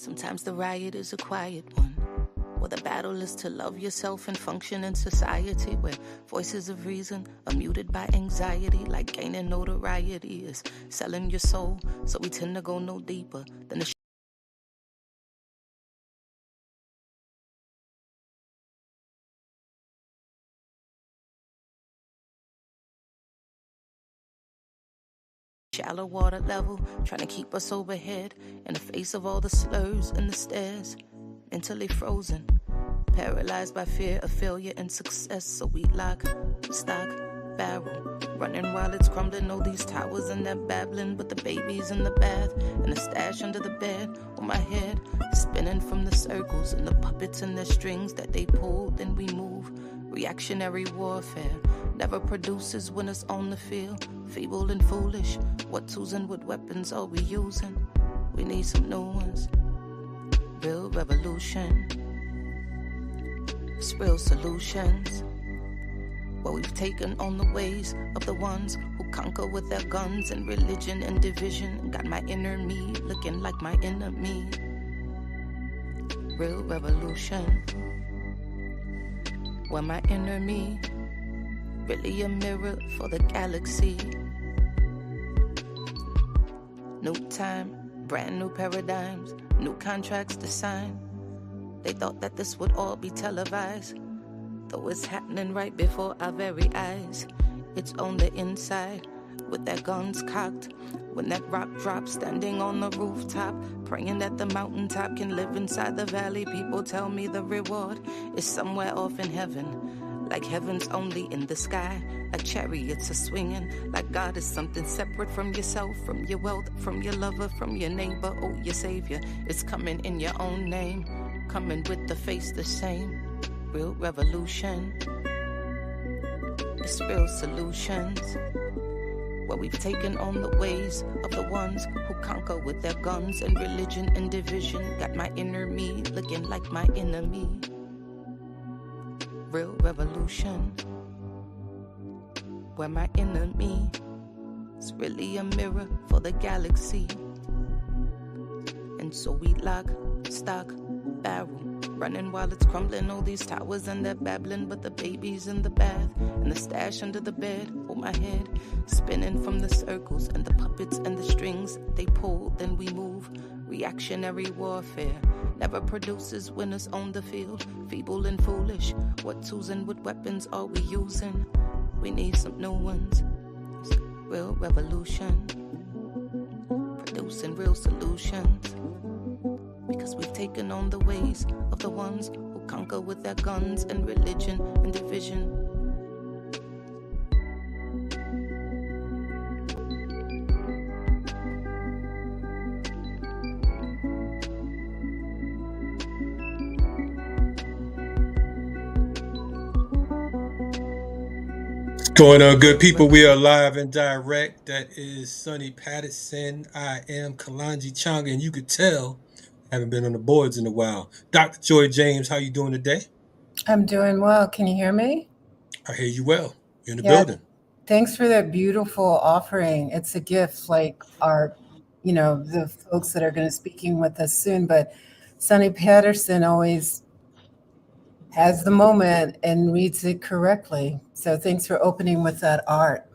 Sometimes the riot is a quiet one, or the battle is to love yourself and function in society where voices of reason are muted by anxiety, like gaining notoriety is selling your soul. So we tend to go no deeper than the shallow water level, trying to keep us overhead in the face of all the slurs and the stares. Mentally frozen, paralyzed by fear of failure and success. So we lock, stock, barrel, running while it's crumbling. All these towers and they're babbling, but the baby's in the bath and the stash under the bed on my head, spinning from the circles and the puppets and their strings that they pull, then we move. Reactionary warfare never produces winners on the field. Feeble and foolish, what tools and what weapons are we using? We need some new ones. Real revolution, it's real solutions. What we've taken on the ways of the ones who conquer with their guns and religion and division. Got my inner me looking like my enemy. Real revolution, where my inner me really a mirror for the galaxy. New time, brand new paradigms, new contracts to sign. They thought that this would all be televised, though it's happening right before our very eyes. It's on the inside, with their guns cocked. When that rock drops, standing on the rooftop, praying that the mountaintop can live inside the valley. People tell me the reward is somewhere off in heaven, like heaven's only in the sky. Like chariots are swinging, like God is something separate from yourself, from your wealth, from your lover, from your neighbor. Oh, your savior is coming in your own name, coming with the face the same. Real revolution, it's real solutions. Where we've taken on the ways of the ones who conquer with their guns and religion and division. Got my inner me looking like my enemy. Real revolution, where my enemy is really a mirror for the galaxy. And so we lock, stock, barrel, running while it's crumbling. All these towers and they're babbling, but the baby's in the bath and the stash under the bed. Oh, my head spinning from the circles and the puppets and the strings. They pull, then we move. Reactionary warfare never produces winners on the field. Feeble and foolish, what tools and what weapons are we using? We need some new ones. It's real revolution, producing real solutions. Because we've taken on the ways of the ones who conquer with their guns and religion and division. Going on, good people. We are live and direct. That is Sonny Patterson. I am Kalonji Changa, and you could tell I haven't been on the boards in a while. Dr. Joy James, how you doing today? I'm doing well. Can you hear me? I hear you well. You're in the building. Thanks for that beautiful offering. It's a gift, like our, the folks that are going to be speaking with us soon. But Sonny Patterson always has the moment and reads it correctly. So thanks for opening with that art.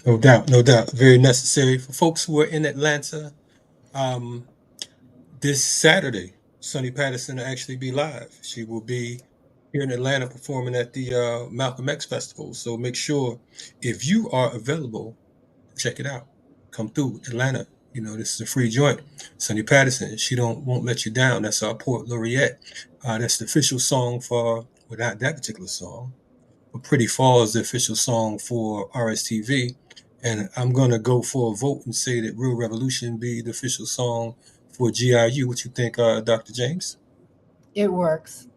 No doubt, no doubt. Very necessary for folks who are in Atlanta. This Saturday, Sonny Patterson will actually be live. She will be here in Atlanta performing at the Malcolm X Festival. So make sure if you are available, check it out. Come through Atlanta. This is a free joint. Sonny Patterson, she won't let you down. That's our Port Laureate. That's the official song for, well, not that particular song, but Pretty Fall is the official song for RSTV. And I'm going to go for a vote and say that Real Revolution be the official song for GIU. What you think, Dr. James? It works.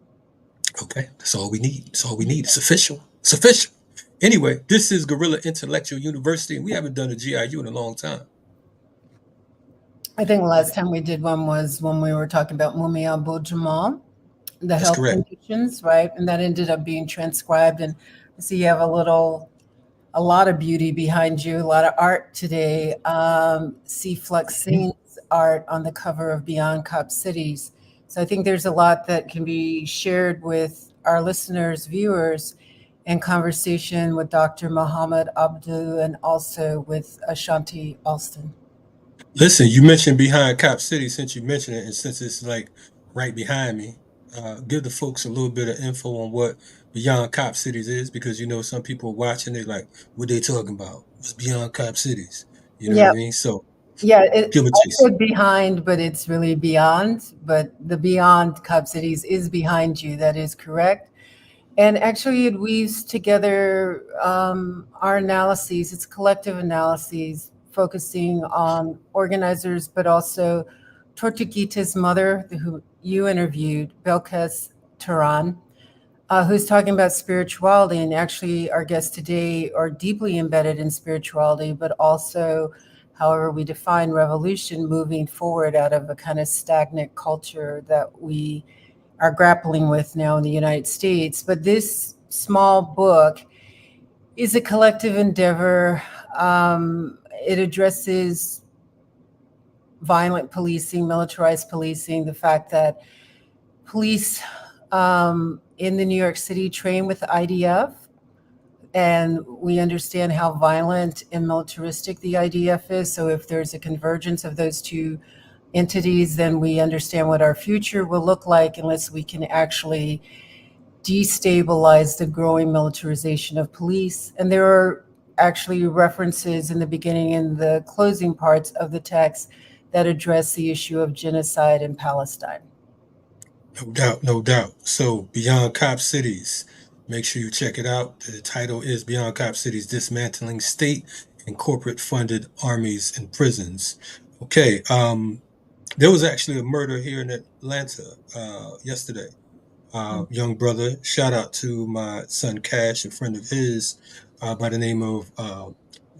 Okay, that's all we need. That's all we need. It's official. It's official. Anyway, this is Guerrilla Intellectual University, and we haven't done a GIU in a long time. I think the last time we did one was when we were talking about Mumia Abu-Jamal, the health conditions, right? And that ended up being transcribed. And so you have a little a lot of beauty behind you, a lot of art today. See Fluxine's art on the cover of Beyond Cop Cities. So I think there's a lot that can be shared with our listeners, viewers, in conversation with Dr. Mohamed Abdou and also with Ashanti Alston. Listen, you mentioned behind Cop City. Since you mentioned it, and since it's like right behind me, give the folks a little bit of info on what Beyond Cop Cities is, because you know some people watching, they like, what they talking about? What's Beyond Cop Cities? You know what I Yeah, mean? So yeah. give a I chase. said behind, but it's really beyond. But the Beyond Cub Cities is behind you. That is correct. And actually, it weaves together our analyses. It's collective analyses focusing on organizers, but also Tortuguita's mother, who you interviewed, Belkes Turan, who's talking about spirituality. And actually, our guests today are deeply embedded in spirituality, but also, however we define revolution, moving forward out of a kind of stagnant culture that we are grappling with now in the United States. But this small book is a collective endeavor. It addresses violent policing, militarized policing, the fact that police in the New York City train with IDF, and we understand how violent and militaristic the IDF is. So if there's a convergence of those two entities, then we understand what our future will look like unless we can actually destabilize the growing militarization of police. And there are actually references in the beginning and the closing parts of the text that address the issue of genocide in Palestine. No doubt, no doubt. So Beyond Cop Cities, make sure you check it out. The title is Beyond Cop Cities: Dismantling State and Corporate Funded Armies and Prisons. Okay, there was actually a murder here in Atlanta yesterday. Young brother, shout out to my son Cash, a friend of his, by the name of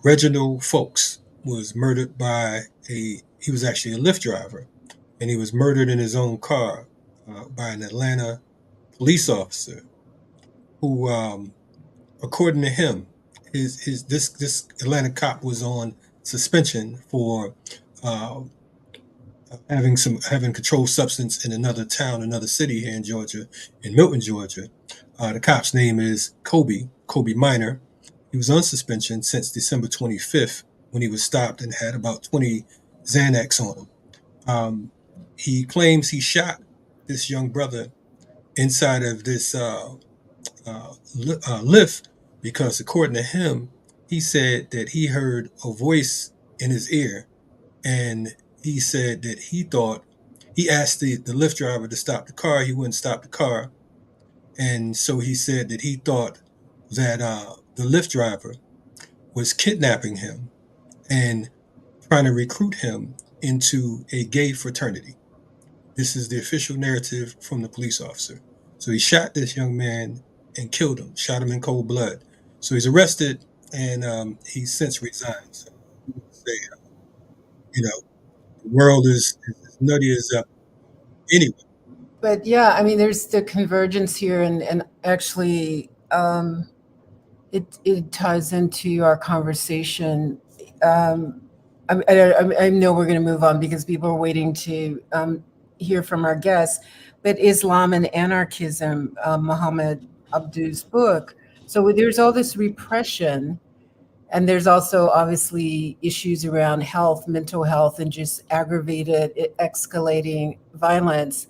Reginald Folks, was murdered by he was actually a Lyft driver, and he was murdered in his own car by an Atlanta police officer who, according to him, this Atlanta cop was on suspension for uh, having controlled substance in another town, another city here in Georgia, in Milton, Georgia. The cop's name is Kobe Minor. He was on suspension since December 25th when he was stopped and had about 20 Xanax on him. He claims he shot this young brother inside of this lift because, according to him, he said that he heard a voice in his ear, and he said that he asked the Lyft driver to stop the car. He wouldn't stop the car, and so he said that he thought that the Lyft driver was kidnapping him and trying to recruit him into a gay fraternity. This is the official narrative from the police officer. So he shot this young man and killed him, shot him in cold blood. So he's arrested, and he's since resigned. So say, you know, the world is as nutty as anyway. But yeah, I mean, there's the convergence here, and actually, it ties into our conversation. Um, I know we're going to move on because people are waiting to hear from our guests. But Islam and Anarchism, Mohamed Abdou's book. So there's all this repression, and there's also obviously issues around health, mental health, and just aggravated, escalating violence.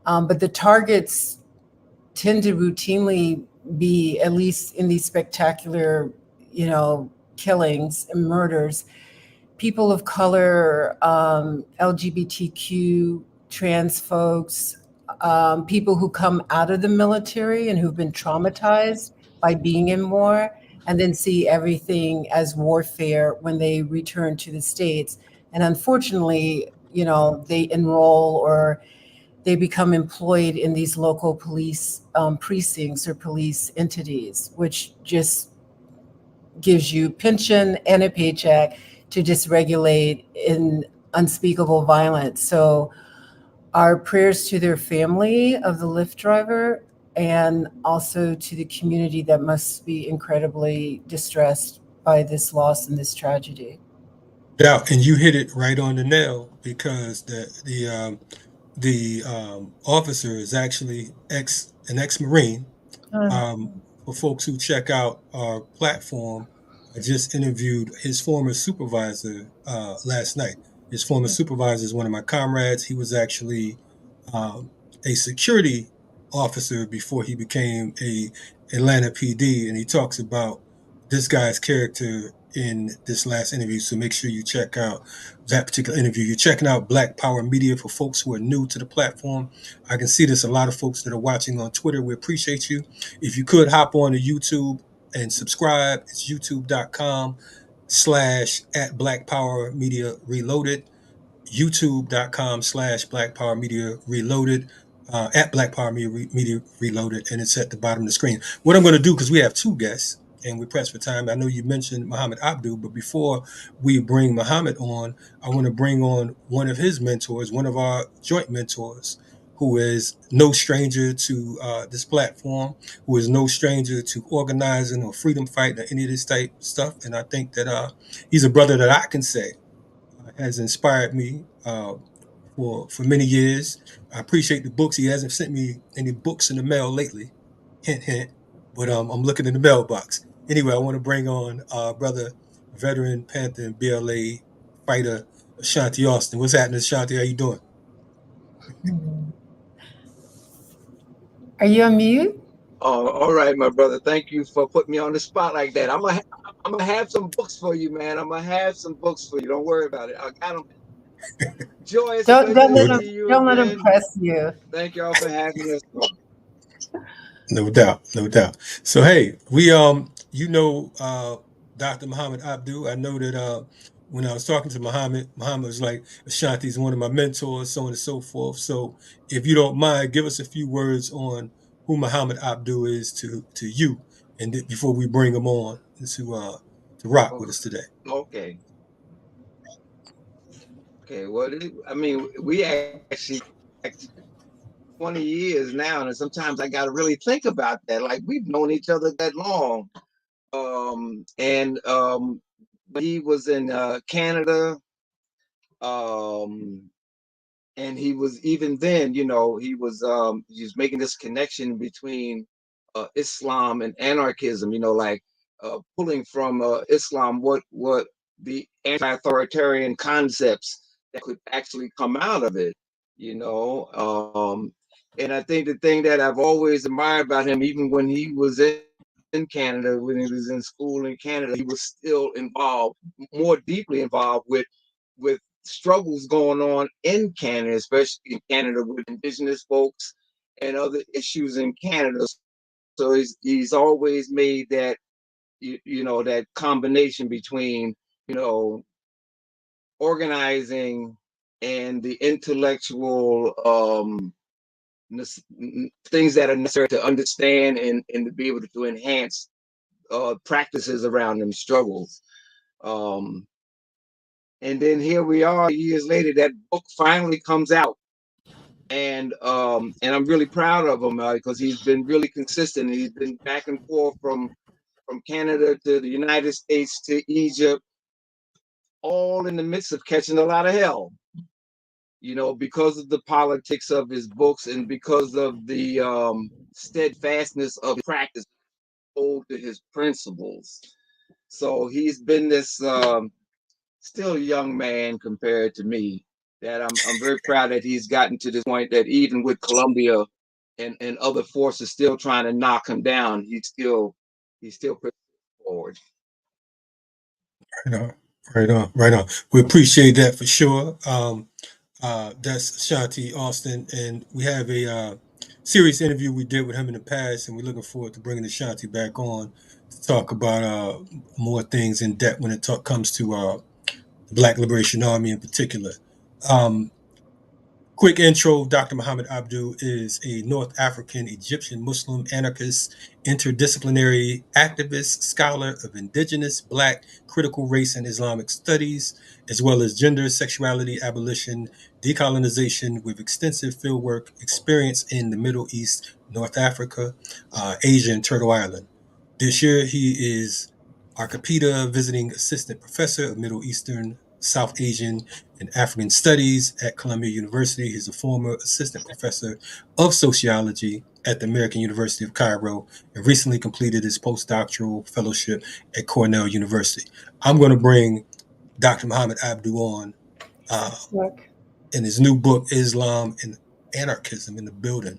But the targets tend to routinely be, at least in these spectacular, killings and murders, people of color, LGBTQ, trans folks, people who come out of the military and who've been traumatized by being in war, and then see everything as warfare when they return to the States. And unfortunately, they enroll or they become employed in these local police precincts or police entities, which just gives you pension and a paycheck to dysregulate in unspeakable violence. So our prayers to their family of the Lyft driver. and also to the community that must be incredibly distressed by this loss and this tragedy. Yeah, and you hit it right on the nail because the officer is actually an ex-marine. Uh, For folks who check out our platform, I just interviewed his former supervisor last night. His former supervisor is one of my comrades. He was actually um, a security officer before he became a Atlanta PD, and he talks about this guy's character in this last interview. So make sure you check out that particular interview. You're checking out Black Power Media for folks who are new to the platform. I can see there's a lot of folks that are watching on Twitter. We appreciate you. If you could hop on to YouTube and subscribe, it's youtube.com/at Black Power Media Reloaded, youtube.com/Black Power Media Reloaded, at Black Power Media Reloaded, and it's at the bottom of the screen. What I'm going to do, because we have two guests and we're pressed for time, I know you mentioned Mohamed Abdou, but before we bring Mohamed on, I want to bring on one of his mentors, one of our joint mentors, who is no stranger to this platform, who is no stranger to organizing or freedom fighting or any of this type stuff. And I think that he's a brother that I can say has inspired me for many years. I appreciate the books. He hasn't sent me any books in the mail lately, hint hint. But I'm looking in the mailbox. Anyway, I want to bring on brother, veteran Panther and BLA fighter Ashanti Alston. What's happening, Ashanti? How you doing? are you on mute? Oh, all right, my brother. Thank you for putting me on the spot like that. I'm gonna have some books for you, man. I'm gonna have some books for you. Don't worry about it. I got them. Joy, it's a Don't pleasure don't to let No, him see you don't let him again. press you. Thank y'all for having us. no doubt, no doubt. So hey, we Dr. Mohamed Abdou. I know that when I was talking to Mohamed was like, Ashanti's one of my mentors, so on and so forth. So if you don't mind, give us a few words on who Mohamed Abdou is to you, and before we bring him on to rock with us today. Okay. Okay. Well, I mean, we actually like 20 years now, and sometimes I got to really think about that. Like we've known each other that long. And when he was in Canada, um, and he was even then, he was making this connection between Islam and anarchism. Like pulling from Islam what the anti-authoritarian concepts that could actually come out of it. You know, and I think the thing that I've always admired about him, even when he was in Canada, when he was in school in Canada, he was still involved, more deeply involved with struggles going on in Canada, especially in Canada with Indigenous folks and other issues in Canada. So he's always made that that combination between you know organizing and the intellectual things that are necessary to understand and to be able to enhance practices around them struggles. Um, and then here we are years later. That book finally comes out, and I'm really proud of him because he's been really consistent. He's been back and forth from Canada to the United States to Egypt, all in the midst of catching a lot of hell. Because of the politics of his books and because of the steadfastness of his practice, hold to his principles. So he's been this still young man compared to me. That I'm very proud that he's gotten to this point that even with Colombia and other forces still trying to knock him down, he's still pushing forward. Right on, right on, right on. We appreciate that for sure. That's Ashanti Alston, and we have a serious interview we did with him in the past, and we're looking forward to bringing Ashanti back on to talk about more things in depth when it comes to the Black Liberation Army in particular. Um, Quick intro, Dr. Mohamed Abdou is a North African Egyptian Muslim anarchist, interdisciplinary activist, scholar of indigenous, black, critical race and Islamic studies, as well as gender, sexuality, abolition, decolonization, with extensive fieldwork experience in the Middle East, North Africa, Asia, and Turtle Island. This year, he is Archipeda Visiting Assistant Professor of Middle Eastern, South Asian, and African Studies at Columbia University. He's a former Assistant Professor of Sociology at the American University of Cairo and recently completed his postdoctoral fellowship at Cornell University. I'm going to bring Dr. Mohamed Abdou on in his new book, Islam and Anarchism in the Building.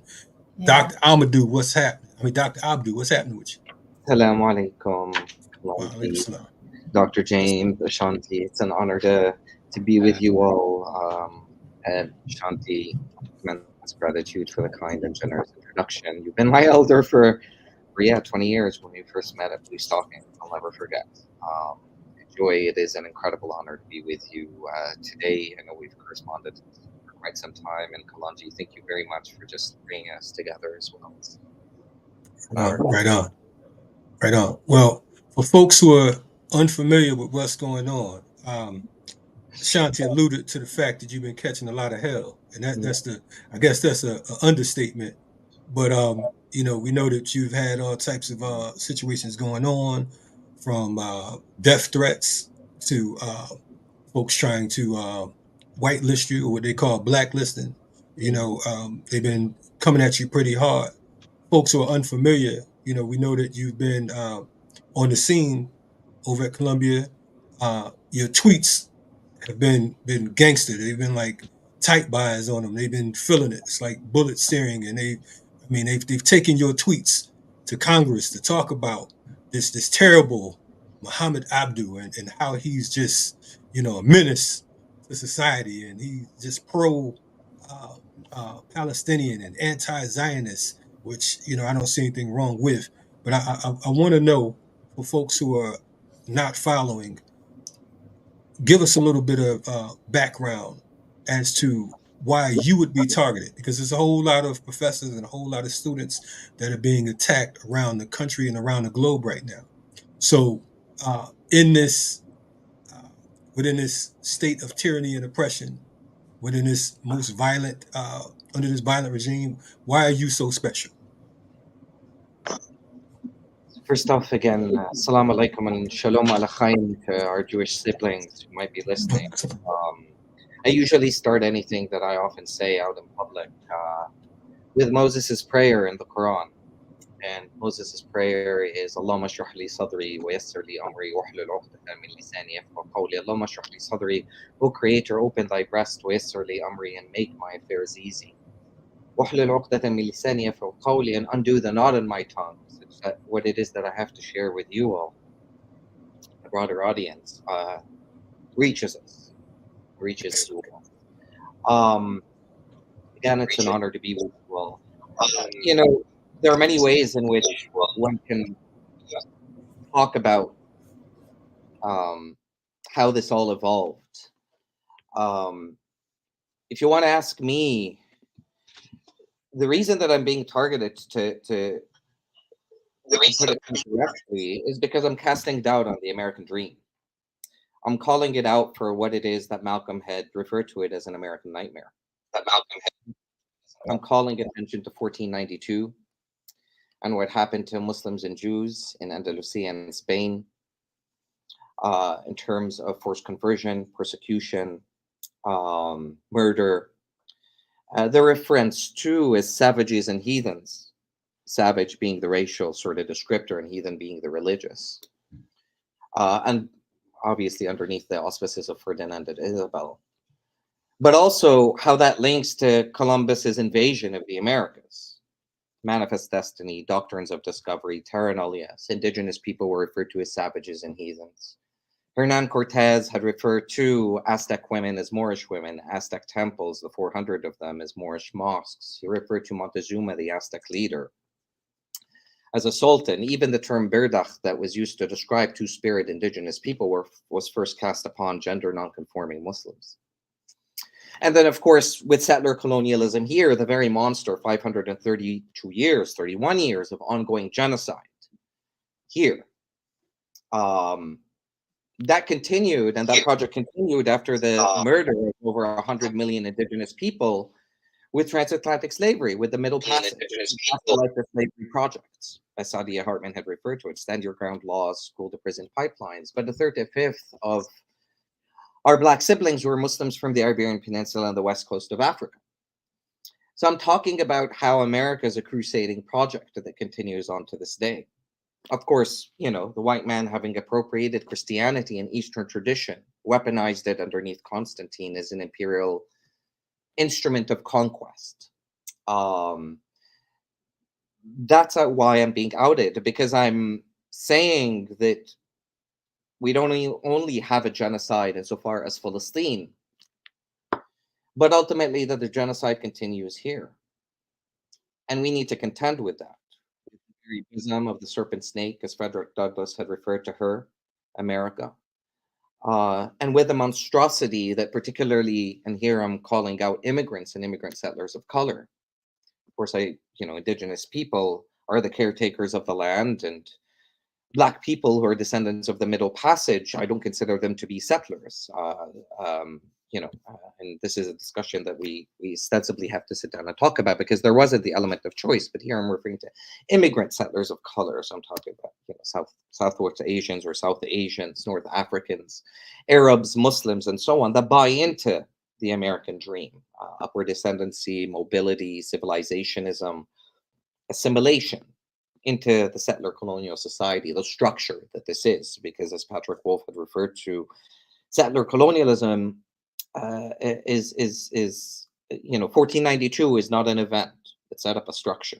Yeah. Dr. Amadou, what's happening? Dr. Abdou, what's happening with you? Assalamu alaikum, Wa Dr. James, Ashanti. It's an honor to be with you all. And Ashanti, immense gratitude for the kind and generous introduction. You've been my elder for 20 years when we first met at Blue Stocking. I'll never forget. Joy, it is an incredible honor to be with you today. I know we've corresponded for quite some time. And Kalonji, thank you very much for just bringing us together as well. Right on. Right on. Well, for folks who are unfamiliar with what's going on, Ashanti alluded to the fact that you've been catching a lot of hell, and I guess that's a understatement. But we know that you've had all types of situations going on, from death threats to folks trying to whitelist you, or what they call blacklisting. They've been coming at you pretty hard. Folks who are unfamiliar, we know that you've been on the scene over at Columbia. Your tweets have been gangster. They've been like tight buys on them. They've been feeling it. It's like bullets searing, and they've taken your tweets to Congress to talk about this terrible Mohamed Abdou and how he's just a menace to society, and he's just pro Palestinian and anti-Zionist, which I don't see anything wrong with. But I want to know, for folks who are not following, give us a little bit of background as to why you would be targeted, because there's a whole lot of professors and a whole lot of students that are being attacked around the country and around the globe right now. So within this state of tyranny and oppression, within this most violent, under this violent regime, why are you so special? First off, again, assalamu alaikum and shalom alachaim to our Jewish siblings who might be listening. I usually start anything that I often say out in public with Moses' prayer in the Quran. And Moses' prayer is Allahumma shrah li sadri wa yassir li amri wahlul 'uqdatan min lisani yafqahu qawli. Allahumma shrah li sadri, O Creator, open thy breast, wa yassir li amri, and make my affairs easy. Wahlul 'uqdatan min lisani yafqahu qawli, and undo the knot in my tongue, such that what it is that I have to share with you all, the broader audience, reaches you all. Again, it's an honor to be with you all. There are many ways in which one can talk about how this all evolved. If you want to ask me, the reason that I'm being targeted to put it correctly is because I'm casting doubt on the American dream. I'm calling it out for what it is that Malcolm had referred to it as an American nightmare. I'm calling attention to 1492 and what happened to Muslims and Jews in Andalusia and Spain in terms of forced conversion, persecution, murder. The reference to as savages and heathens, savage being the racial sort of descriptor and heathen being the religious. And obviously underneath the auspices of Ferdinand and Isabel. But also how that links to Columbus's invasion of the Americas. Manifest Destiny, Doctrines of Discovery, Terra Nullius. Indigenous people were referred to as savages and heathens. Hernan Cortez had referred to Aztec women as Moorish women, Aztec temples, the 400 of them, as Moorish mosques. He referred to Montezuma, the Aztec leader, as a sultan. Even the term Berdach that was used to describe two-spirit indigenous people was first cast upon gender non-conforming Muslims. And then, of course, with settler colonialism here, the very monster, 532 years, 31 years of ongoing genocide here. That continued, and that project continued after the murder of over 100 million indigenous people with transatlantic slavery, with the Middle Passage, afterlife slavery projects, as Saadia Hartman had referred to it, stand your ground laws, school to prison pipelines. But a third to fifth of our Black siblings were Muslims from the Iberian Peninsula and the west coast of Africa. So I'm talking about how America is a crusading project that continues on to this day. Of course, you know, the white man, having appropriated Christianity and Eastern tradition, weaponized it underneath Constantine as an imperial instrument of conquest. That's why I'm being outed, because I'm saying that we don't only have a genocide insofar as Palestine, but ultimately that the genocide continues here. And we need to contend with that. The very of the serpent snake, as Frederick Douglass had referred to her, America. And with the monstrosity that particularly, and here I'm calling out immigrants and immigrant settlers of color. Of course, indigenous people are the caretakers of the land, and Black people who are descendants of the Middle Passage, I don't consider them to be settlers. And this is a discussion that we ostensibly have to sit down and talk about, because there wasn't the element of choice. But here I'm referring to immigrant settlers of color. So I'm talking about Southwest Asians or South Asians, North Africans, Arabs, Muslims, and so on, that buy into the American dream, upward ascendancy, mobility, civilizationism, assimilation into the settler colonial society, the structure that this is. Because as Patrick Wolf had referred to, settler colonialism is 1492 is not an event. It set up a structure.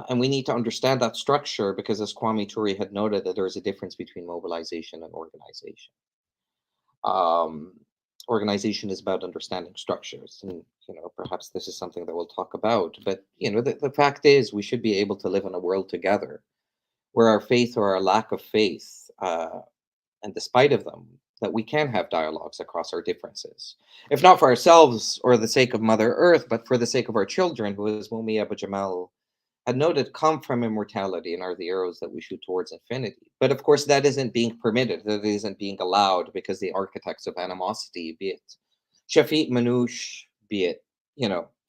And we need to understand that structure, because as Kwame Ture had noted, that there is a difference between mobilization and organization. Organization is about understanding structures, and perhaps this is something that we'll talk about. But the fact is, we should be able to live in a world together where our faith or our lack of faith, and despite of them, that we can have dialogues across our differences, if not for ourselves or the sake of Mother Earth, but for the sake of our children, who, as Mumi Abu Jamal had noted, come from immortality and are the arrows that we shoot towards infinity. But of course, that isn't being permitted, that isn't being allowed, because the architects of animosity, be it Shafiq Manouche, be it,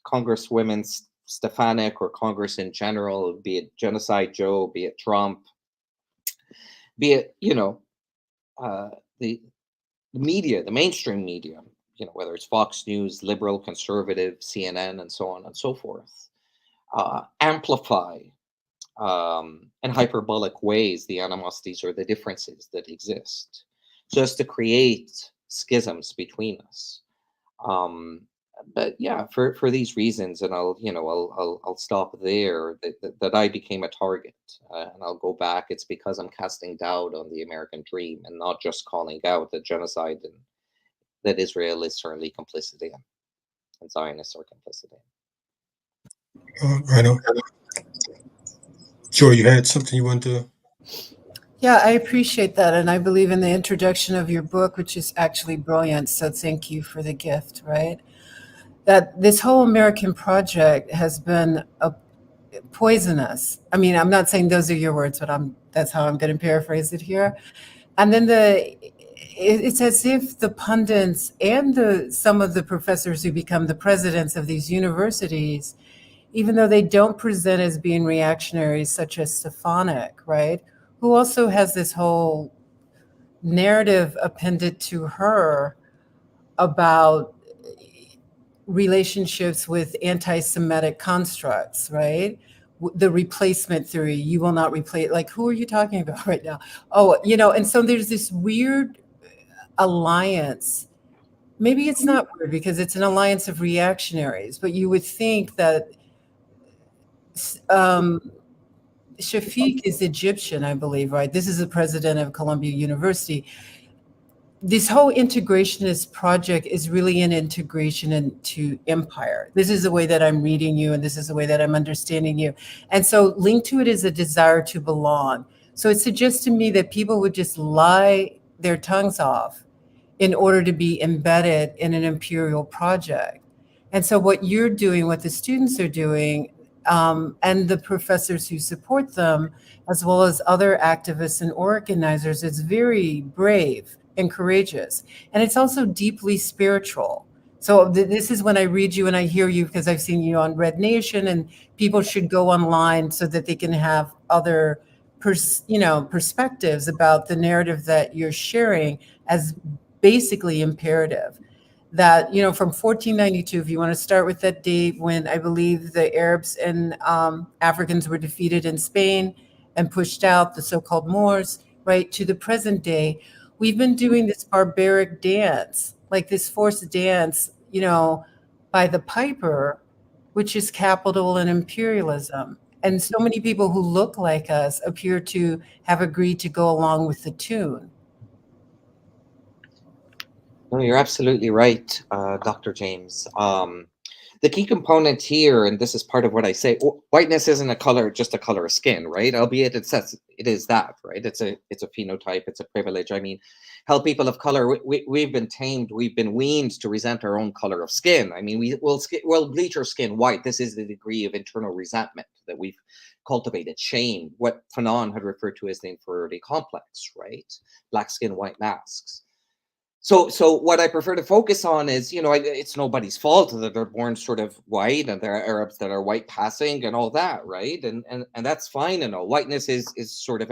Congresswomen Stefanik or Congress in general, be it Genocide Joe, be it Trump, be it, the media, the mainstream media, whether it's Fox News, liberal, conservative, CNN, and so on and so forth, amplify in hyperbolic ways the animosities or the differences that exist, just to create schisms between us. But yeah, for these reasons, and I'll stop there. That I became a target, and I'll go back. It's because I'm casting doubt on the American dream, and not just calling out the genocide that Israel is certainly complicit in, and Zionists are complicit in. Right on. Sure, you had something you wanted to. Yeah, I appreciate that. And I believe in the introduction of your book, which is actually brilliant. So thank you for the gift, right? That this whole American project has been poisonous. I mean, I'm not saying those are your words, but that's how I'm going to paraphrase it here. And then it's as if the pundits and some of the professors who become the presidents of these universities, even though they don't present as being reactionaries, such as Stefanik, right, who also has this whole narrative appended to her about relationships with anti-Semitic constructs, right? The replacement theory, you will not replace, like, who are you talking about right now? Oh, and so there's this weird alliance. Maybe it's not weird because it's an alliance of reactionaries, but you would think that Shafiq is Egyptian, I believe, right? This is the president of Columbia University. This whole integrationist project is really an integration into empire. This is the way that I'm reading you, and this is the way that I'm understanding you. And so linked to it is a desire to belong. So it suggests to me that people would just lie their tongues off in order to be embedded in an imperial project. And so, what you're doing, what the students are doing, and the professors who support them, as well as other activists and organizers, is very brave and courageous. And it's also deeply spiritual. So, this is when I read you and I hear you, because I've seen you on Red Nation, and people should go online so that they can have other perspectives about the narrative that you're sharing as basically imperative. That, from 1492, if you want to start with that date when I believe the Arabs and Africans were defeated in Spain and pushed out, the so-called Moors, right, to the present day, we've been doing this barbaric dance, like this forced dance, by the piper, which is capital and imperialism. And so many people who look like us appear to have agreed to go along with the tune. No, you're absolutely right, Dr. James. The key component here, and this is part of what I say, whiteness isn't a color, just a color of skin, right? Albeit it says it is that, right? It's a phenotype, it's a privilege. I mean, how people of color, we've been tamed, we've been weaned to resent our own color of skin. I mean, we'll bleach our skin white. This is the degree of internal resentment that we've cultivated. Shame, what Fanon had referred to as the inferiority complex, right? Black skin, white masks. So what I prefer to focus on is, it's nobody's fault that they're born sort of white and there are Arabs that are white passing and all that, right? And that's fine and all. Whiteness is sort of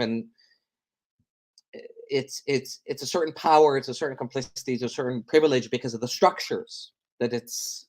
it's a certain power, it's a certain complicity, it's a certain privilege because of the structures that it's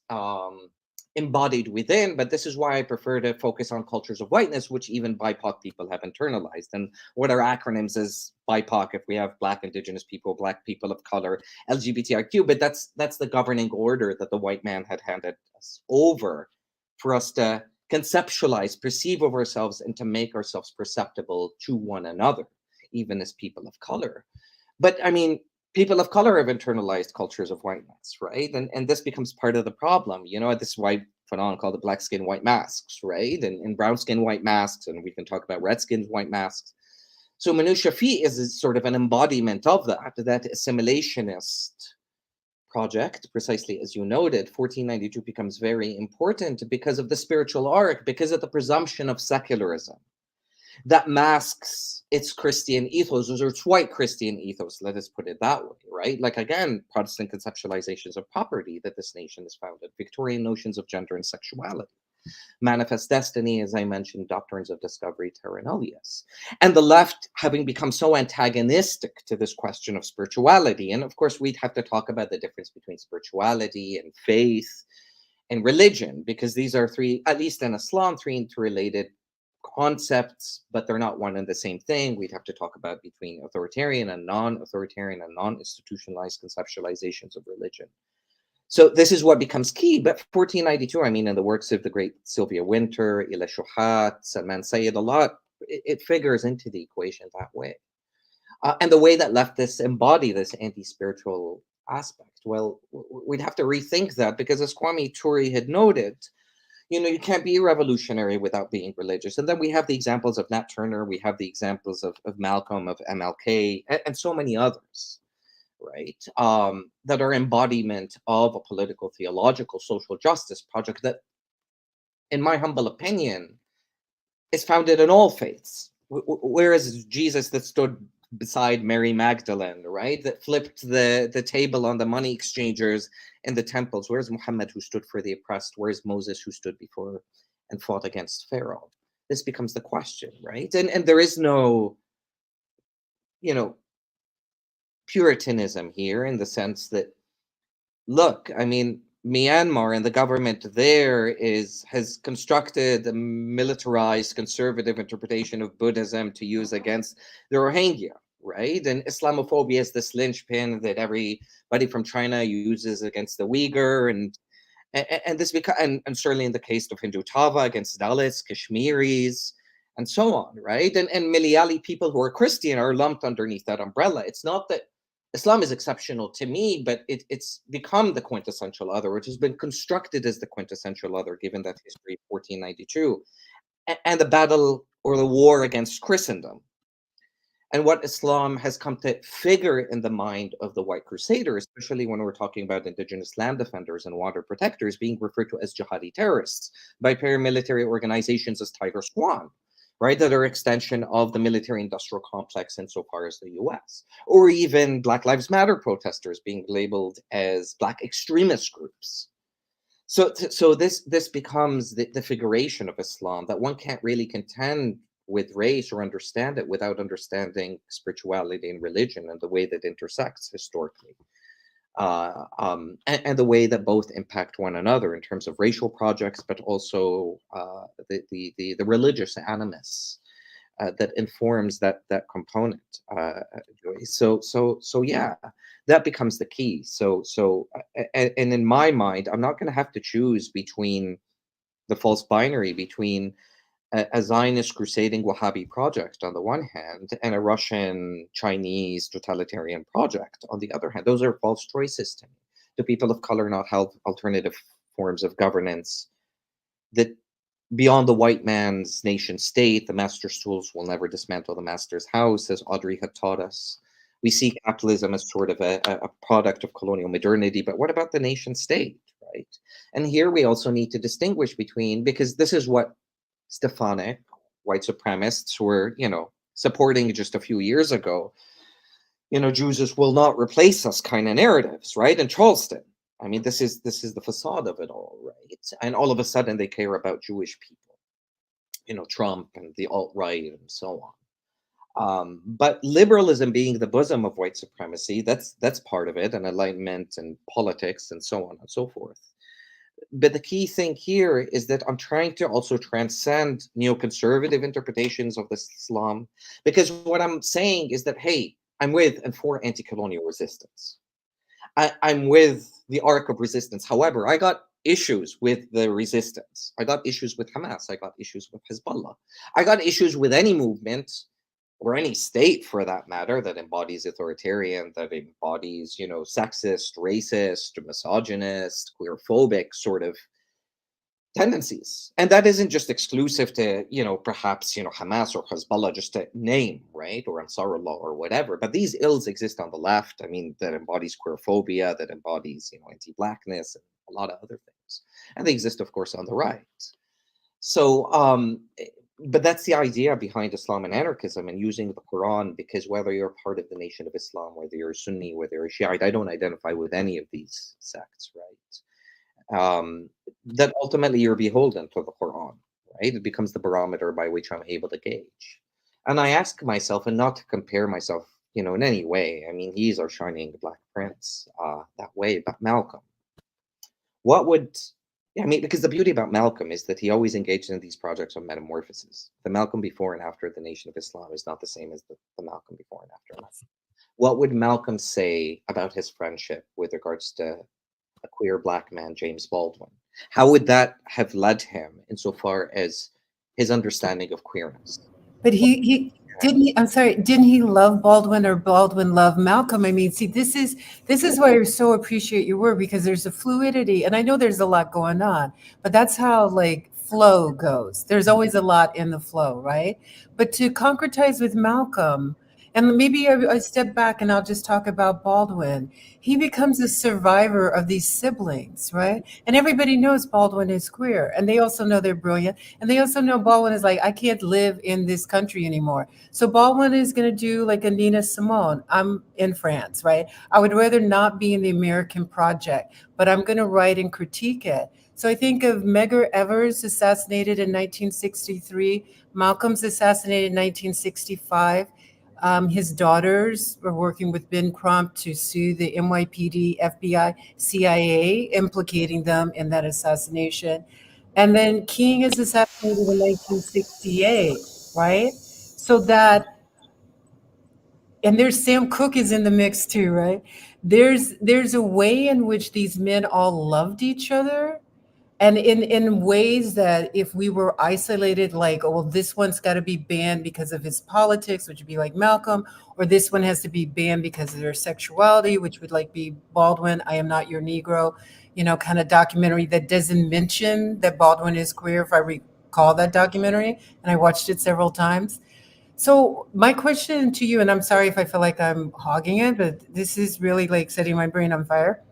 embodied within. But this is why I prefer to focus on cultures of whiteness, which even BIPOC people have internalized. And what our acronyms is BIPOC, if we have Black, Indigenous people, Black people of color, LGBTIQ, but that's the governing order that the white man had handed us over for us to conceptualize, perceive of ourselves, and to make ourselves perceptible to one another, even as people of color. But I mean, people of color have internalized cultures of whiteness, right? And this becomes part of the problem. This is why Fanon called it black skin, white masks, right? And brown skin, white masks, and we can talk about red skin, white masks. So Manu Shafi is sort of an embodiment of that assimilationist project, precisely as you noted. 1492 becomes very important because of the spiritual arc, because of the presumption of secularism that masks its Christian ethos, or its white Christian ethos, let us put it that way, right? Like, again, Protestant conceptualizations of property that this nation is founded, Victorian notions of gender and sexuality, manifest destiny, as I mentioned, doctrines of discovery, terra nullius. And the left having become so antagonistic to this question of spirituality. And of course, we'd have to talk about the difference between spirituality and faith and religion, because these are three, at least in Islam, three interrelated concepts, but they're not one and the same thing. We'd have to talk about between authoritarian and non-authoritarian and non-institutionalized conceptualizations of religion. So this is what becomes key. But 1492, I mean, in the works of the great Sylvia Wynter, Ila Shuhat, Salman Sayed, a lot, it figures into the equation that way. And the way that leftists embody this anti-spiritual aspect, well, we'd have to rethink that, because as Kwame Ture had noted, you can't be revolutionary without being religious. And then we have the examples of Nat Turner, we have the examples of Malcolm, of MLK, and so many others, right? That are embodiment of a political, theological, social justice project that, in my humble opinion, is founded in all faiths. Whereas Jesus that stood beside Mary Magdalene, right, that flipped the table on the money exchangers in the temples. Where's Muhammad, who stood for the oppressed? Where's Moses, who stood before and fought against Pharaoh? This becomes the question, right? And there is no, Puritanism here, in the sense that, look, I mean, Myanmar and the government there has constructed a militarized conservative interpretation of Buddhism to use against the Rohingya, right? And Islamophobia is this linchpin that everybody from China uses against the Uyghur, and this and certainly in the case of Hindu Tava against Dalits, Kashmiris, and so on, right? And Malayali people who are Christian are lumped underneath that umbrella. It's not that Islam is exceptional to me, but it's become the quintessential other, which has been constructed as the quintessential other, given that history of 1492, and the battle or the war against Christendom. and what Islam has come to figure in the mind of the white crusader, especially when we're talking about indigenous land defenders and water protectors being referred to as jihadi terrorists by paramilitary organizations as Tiger Squad, right, that are extension of the military industrial complex insofar as the US, or even Black Lives Matter protesters being labeled as Black extremist groups. So this becomes the figuration of Islam, that one can't really contend with race or understand it without understanding spirituality and religion and the way that intersects historically, and the way that both impact one another in terms of racial projects, but also the religious animus that informs that component. So yeah, that becomes the key. And in my mind, I'm not going to have to choose between the false binary between a Zionist crusading Wahhabi project on the one hand and a Russian Chinese totalitarian project on the other hand. Those are false choices to me. Do people of color not have alternative forms of governance that beyond the white man's nation state? The master's tools will never dismantle the master's house, as Audrey had taught us. We see capitalism as sort of a product of colonial modernity, but what about the nation state, right? And here we also need to distinguish between, because this is what Stefanik, white supremacists were, supporting just a few years ago, Jews will not replace us kind of narratives, right? In Charleston. I mean, this is the facade of it all, right? And all of a sudden they care about Jewish people, Trump and the alt-right and so on. But liberalism being the bosom of white supremacy, that's part of it, and enlightenment and politics and so on and so forth. But the key thing here is that I'm trying to also transcend neoconservative interpretations of this Islam, because what I'm saying is that, hey, I'm with and for anti-colonial resistance. I'm with the arc of resistance. However, I got issues with the resistance. I got issues with Hamas. I got issues with Hezbollah. I got issues with any movement or any state, for that matter, that embodies authoritarian, that embodies, sexist, racist, misogynist, queerphobic sort of tendencies. And that isn't just exclusive to, perhaps, Hamas or Hezbollah, just to name, right? Or Ansarullah or whatever. But these ills exist on the left. I mean, that embodies queerphobia, that embodies, anti-blackness, and a lot of other things. And they exist, of course, on the right. So, but that's the idea behind Islam and anarchism and using the Quran, because whether you're part of the Nation of Islam, whether you're Sunni, whether you're Shiite, I don't identify with any of these sects, right? That ultimately you're beholden to the Quran, right? It becomes the barometer by which I'm able to gauge. And I ask myself, and not to compare myself, in any way. I mean, he's our shining Black Prince that way, but Malcolm. Because the beauty about Malcolm is that he always engaged in these projects of metamorphosis. The Malcolm before and after the Nation of Islam is not the same as the Malcolm before and after Malcolm. What would Malcolm say about his friendship with regards to a queer Black man, James Baldwin? How would that have led him insofar as his understanding of queerness? But didn't he love Baldwin, or Baldwin love Malcolm? I mean, see, this is why I so appreciate your work, because there's a fluidity, and I know there's a lot going on, but that's how flow goes. There's always a lot in the flow, right? But to concretize with Malcolm, and maybe I step back and I'll just talk about Baldwin. He becomes a survivor of these siblings, right? And everybody knows Baldwin is queer, and they also know they're brilliant, and they also know Baldwin is I can't live in this country anymore. So Baldwin is going to do like a Nina Simone. I'm in France, right? I would rather not be in the American project, but I'm going to write and critique it. So I think of Medgar Evers, assassinated in 1963, Malcolm's assassinated in 1965. His daughters were working with Ben Crump to sue the NYPD, FBI, CIA, implicating them in that assassination. And then King is assassinated in 1968, right? So that, and there's Sam Cooke is in the mix too, right? There's a way in which these men all loved each other, and in ways that if we were isolated, this one's got to be banned because of his politics, which would be like Malcolm, or this one has to be banned because of their sexuality, which would be Baldwin, I Am Not Your Negro, kind of documentary that doesn't mention that Baldwin is queer, if I recall that documentary, and I watched it several times. So my question to you, and I'm sorry if I feel like I'm hogging it, but this is really like setting my brain on fire.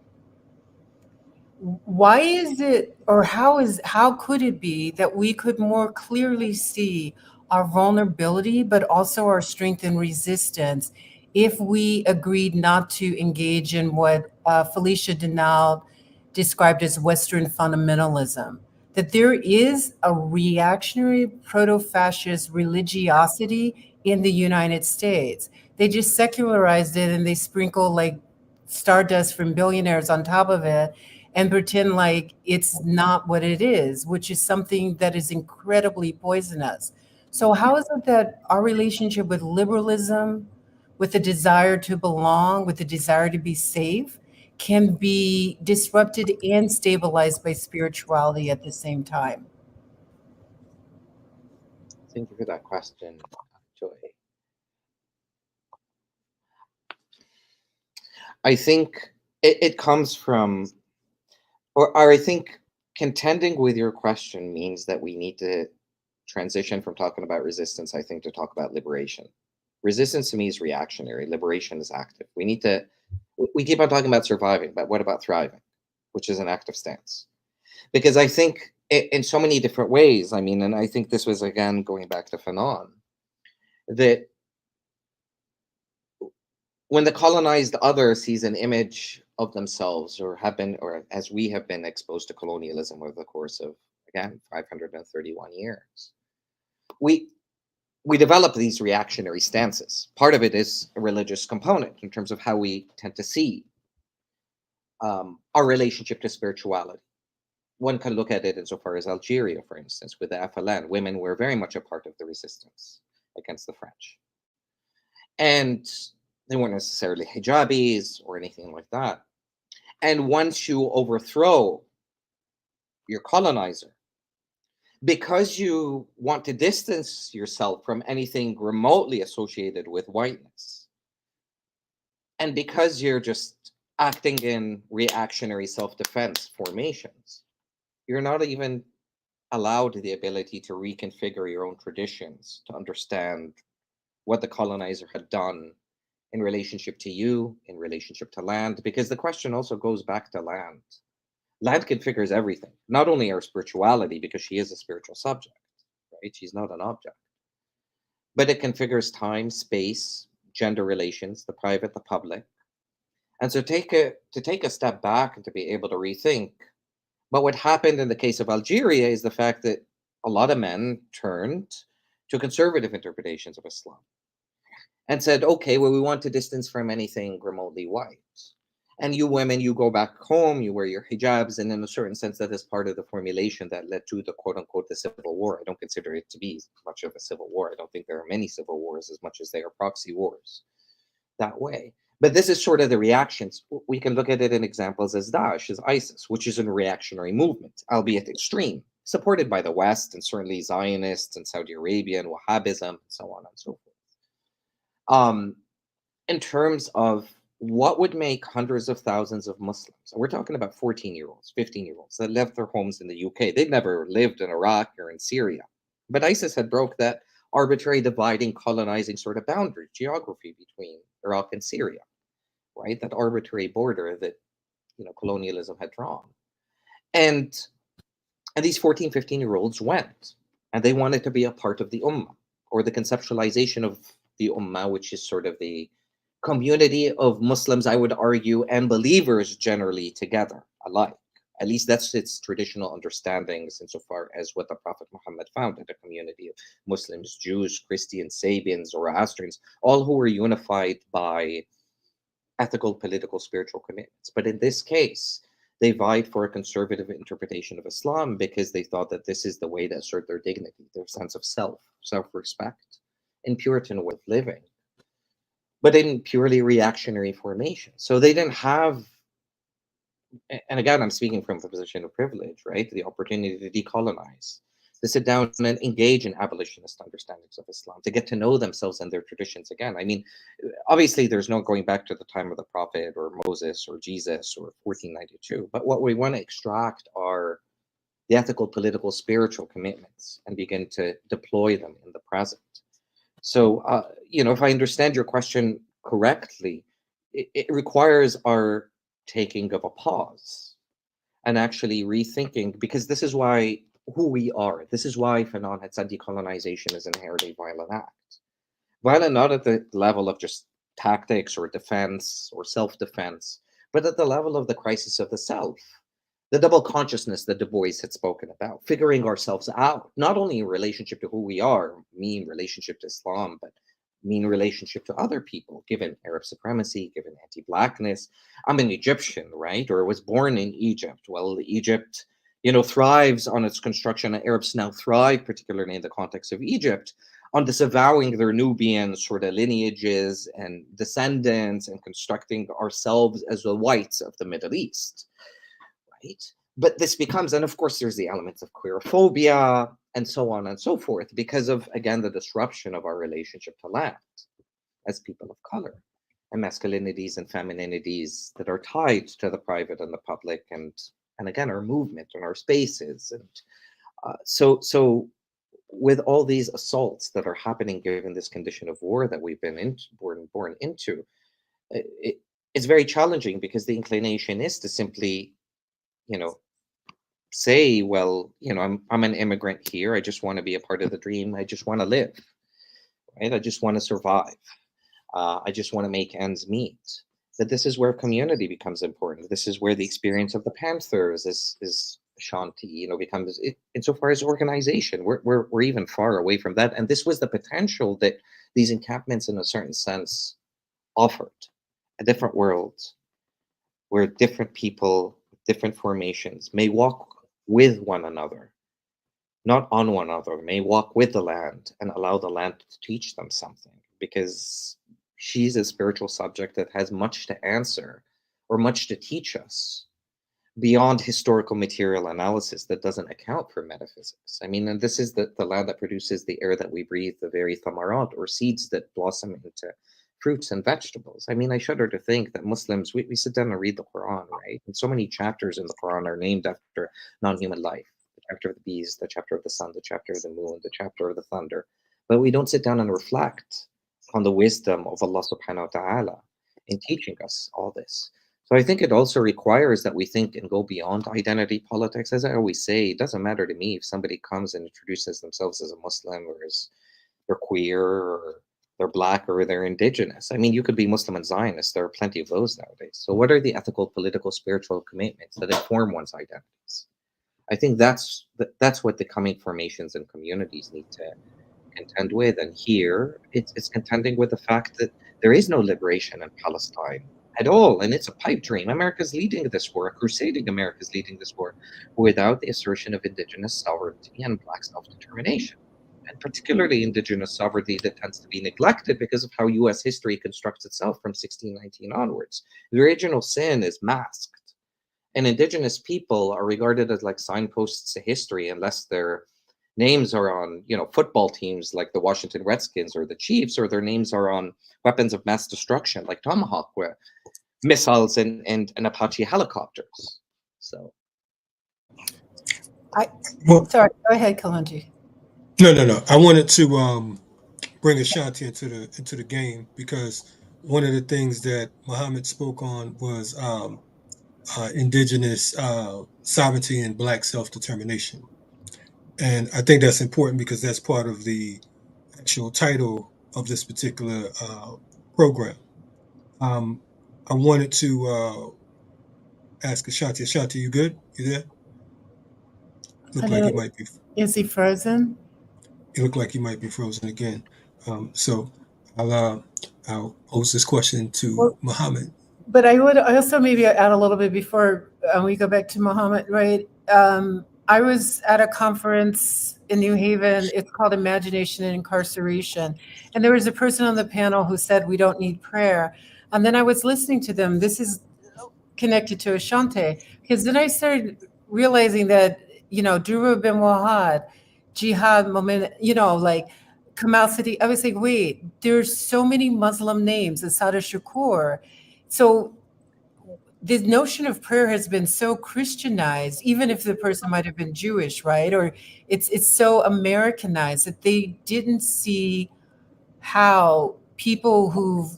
Why is it, or how could it be that we could more clearly see our vulnerability, but also our strength and resistance if we agreed not to engage in what Felicia Denal described as Western fundamentalism? That there is a reactionary proto-fascist religiosity in the United States. They just secularized it and they sprinkle like stardust from billionaires on top of it and pretend like it's not what it is, which is something that is incredibly poisonous. So, how is it that our relationship with liberalism, with the desire to belong, with the desire to be safe, can be disrupted and stabilized by spirituality at the same time? Thank you for that question, Joy. I think it comes from, or I think contending with your question means that we need to transition from talking about resistance, I think, to talk about liberation. Resistance to me is reactionary, liberation is active. We keep on talking about surviving, but what about thriving, which is an active stance? Because I think in so many different ways, I mean, and I think this was again going back to Fanon, that when the colonized other sees an image of themselves or have been, or as we have been exposed to colonialism over the course of, again, 531 years, we develop these reactionary stances. Part of it is a religious component in terms of how we tend to see our relationship to spirituality. One can look at it insofar as Algeria, for instance, with the FLN. Women were very much a part of the resistance against the French. And they weren't necessarily hijabis or anything like that. And once you overthrow your colonizer, because you want to distance yourself from anything remotely associated with whiteness, and because you're just acting in reactionary self-defense formations, you're not even allowed the ability to reconfigure your own traditions, to understand what the colonizer had done in relationship to you, in relationship to land, because the question also goes back to land. Land configures everything, not only our spirituality, because she is a spiritual subject, right? She's not an object, but it configures time, space, gender relations, the private, the public. And so to take a step back and to be able to rethink. But what happened in the case of Algeria is the fact that a lot of men turned to conservative interpretations of Islam and said, okay, well, we want to distance from anything remotely white. And you women, you go back home, you wear your hijabs, and in a certain sense, that is part of the formulation that led to the quote unquote the civil war. I don't consider it to be much of a civil war. I don't think there are many civil wars as much as they are proxy wars that way. But this is sort of the reactions. We can look at it in examples as Daesh, as ISIS, which is a reactionary movement, albeit extreme, supported by the West and certainly Zionists and Saudi Arabia and Wahhabism and so on and so forth. In terms of what would make hundreds of thousands of Muslims, and we're talking about 14-year-olds, 15-year-olds that left their homes in the UK. They'd never lived in Iraq or in Syria. But ISIS had broke that arbitrary dividing, colonizing sort of boundary, geography between Iraq and Syria, right? That arbitrary border that, colonialism had drawn. And these 14, 15-year-olds went, and they wanted to be a part of the Ummah, or the conceptualization of the Ummah, which is sort of the community of Muslims, I would argue, and believers generally together alike. At least that's its traditional understandings insofar as what the Prophet Muhammad founded, a community of Muslims, Jews, Christians, Sabians, Zoroastrians, all who were unified by ethical, political, spiritual commitments. But in this case, they vied for a conservative interpretation of Islam because they thought that this is the way to assert their dignity, their sense of self, self-respect, and Puritan way of living, but in purely reactionary formation. So they didn't have, and again, I'm speaking from the position of privilege, right? The opportunity to decolonize, to sit down and engage in abolitionist understandings of Islam, to get to know themselves and their traditions again. I mean, obviously, there's no going back to the time of the Prophet or Moses or Jesus or 1492. But what we want to extract are the ethical, political, spiritual commitments and begin to deploy them in the present. So, if I understand your question correctly, it requires our taking of a pause and actually rethinking, because this is why who we are. This is why Fanon had said decolonization is inherently a violent act. Violent not at the level of just tactics or defense or self-defense, but at the level of the crisis of the self, the double consciousness that Du Bois had spoken about, figuring ourselves out, not only in relationship to who we are, me in relationship to Islam, but me in relationship to other people, given Arab supremacy, given anti-Blackness. I'm an Egyptian, right? Or was born in Egypt. Well, Egypt, thrives on its construction, and Arabs now thrive, particularly in the context of Egypt, on disavowing their Nubian sort of lineages and descendants and constructing ourselves as the whites of the Middle East. Right? But this becomes, and of course, there's the elements of queerophobia and so on and so forth, because of, again, the disruption of our relationship to land as people of color, and masculinities and femininities that are tied to the private and the public, and again, our movement and our spaces. And so with all these assaults that are happening, given this condition of war that we've been born into, it's very challenging, because the inclination is to simply say, well, I'm an immigrant here. I just want to be a part of the dream. I just want to live, right? I just want to survive. I just want to make ends meet. But this is where community becomes important. This is where the experience of the Panthers is Ashanti, becomes, insofar as organization. We're even far away from that. And this was the potential that these encampments, in a certain sense, offered a different world where different people, different formations may walk with one another, not on one another, may walk with the land and allow the land to teach them something, because she's a spiritual subject that has much to answer or much to teach us beyond historical material analysis that doesn't account for metaphysics. I mean, and this is the land that produces the air that we breathe, the very thamarat, or seeds that blossom into fruits and vegetables. I mean, I shudder to think that Muslims, we sit down and read the Quran, right? And so many chapters in the Quran are named after non-human life. The chapter of the bees, the chapter of the sun, the chapter of the moon, the chapter of the thunder. But we don't sit down and reflect on the wisdom of Allah subhanahu wa ta'ala in teaching us all this. So I think it also requires that we think and go beyond identity politics. As I always say, it doesn't matter to me if somebody comes and introduces themselves as a Muslim, or as they're queer, or they're Black, or they're Indigenous. I mean, you could be Muslim and Zionist. There are plenty of those nowadays. So what are the ethical, political, spiritual commitments that inform one's identities? I think that's what the coming formations and communities need to contend with. And here, it's contending with the fact that there is no liberation in Palestine at all, and it's a pipe dream. America's leading this war, crusading America's leading this war, without the assertion of Indigenous sovereignty and Black self-determination, and particularly Indigenous sovereignty that tends to be neglected because of how U.S. history constructs itself from 1619 onwards. The original sin is masked, and Indigenous people are regarded as like signposts to history, unless their names are on, football teams like the Washington Redskins or the Chiefs, or their names are on weapons of mass destruction like Tomahawk missiles and Apache helicopters. So, Sorry, go ahead, Kalonji. No. I wanted to bring Ashanti into the game, because one of the things that Mohamed spoke on was Indigenous sovereignty and Black self-determination. And I think that's important, because that's part of the actual title of this particular program. I wanted to ask Ashanti. Ashanti, you good? You there? Look like you might be. Is he frozen? You look like you might be frozen again. So I'll pose this question to Mohamed. But I would also maybe add a little bit before we go back to Mohamed, right? I was at a conference in New Haven. It's called Imagination and Incarceration. And there was a person on the panel who said, we don't need prayer. And then I was listening to them. This is connected to Ashanti, because then I started realizing that, Duru bin Wahad, Jihad Moment, like Kamal Sadiq. I was like, wait, there's so many Muslim names, Asada Shakur. So the notion of prayer has been so Christianized, even if the person might have been Jewish, right? Or it's so Americanized that they didn't see how people who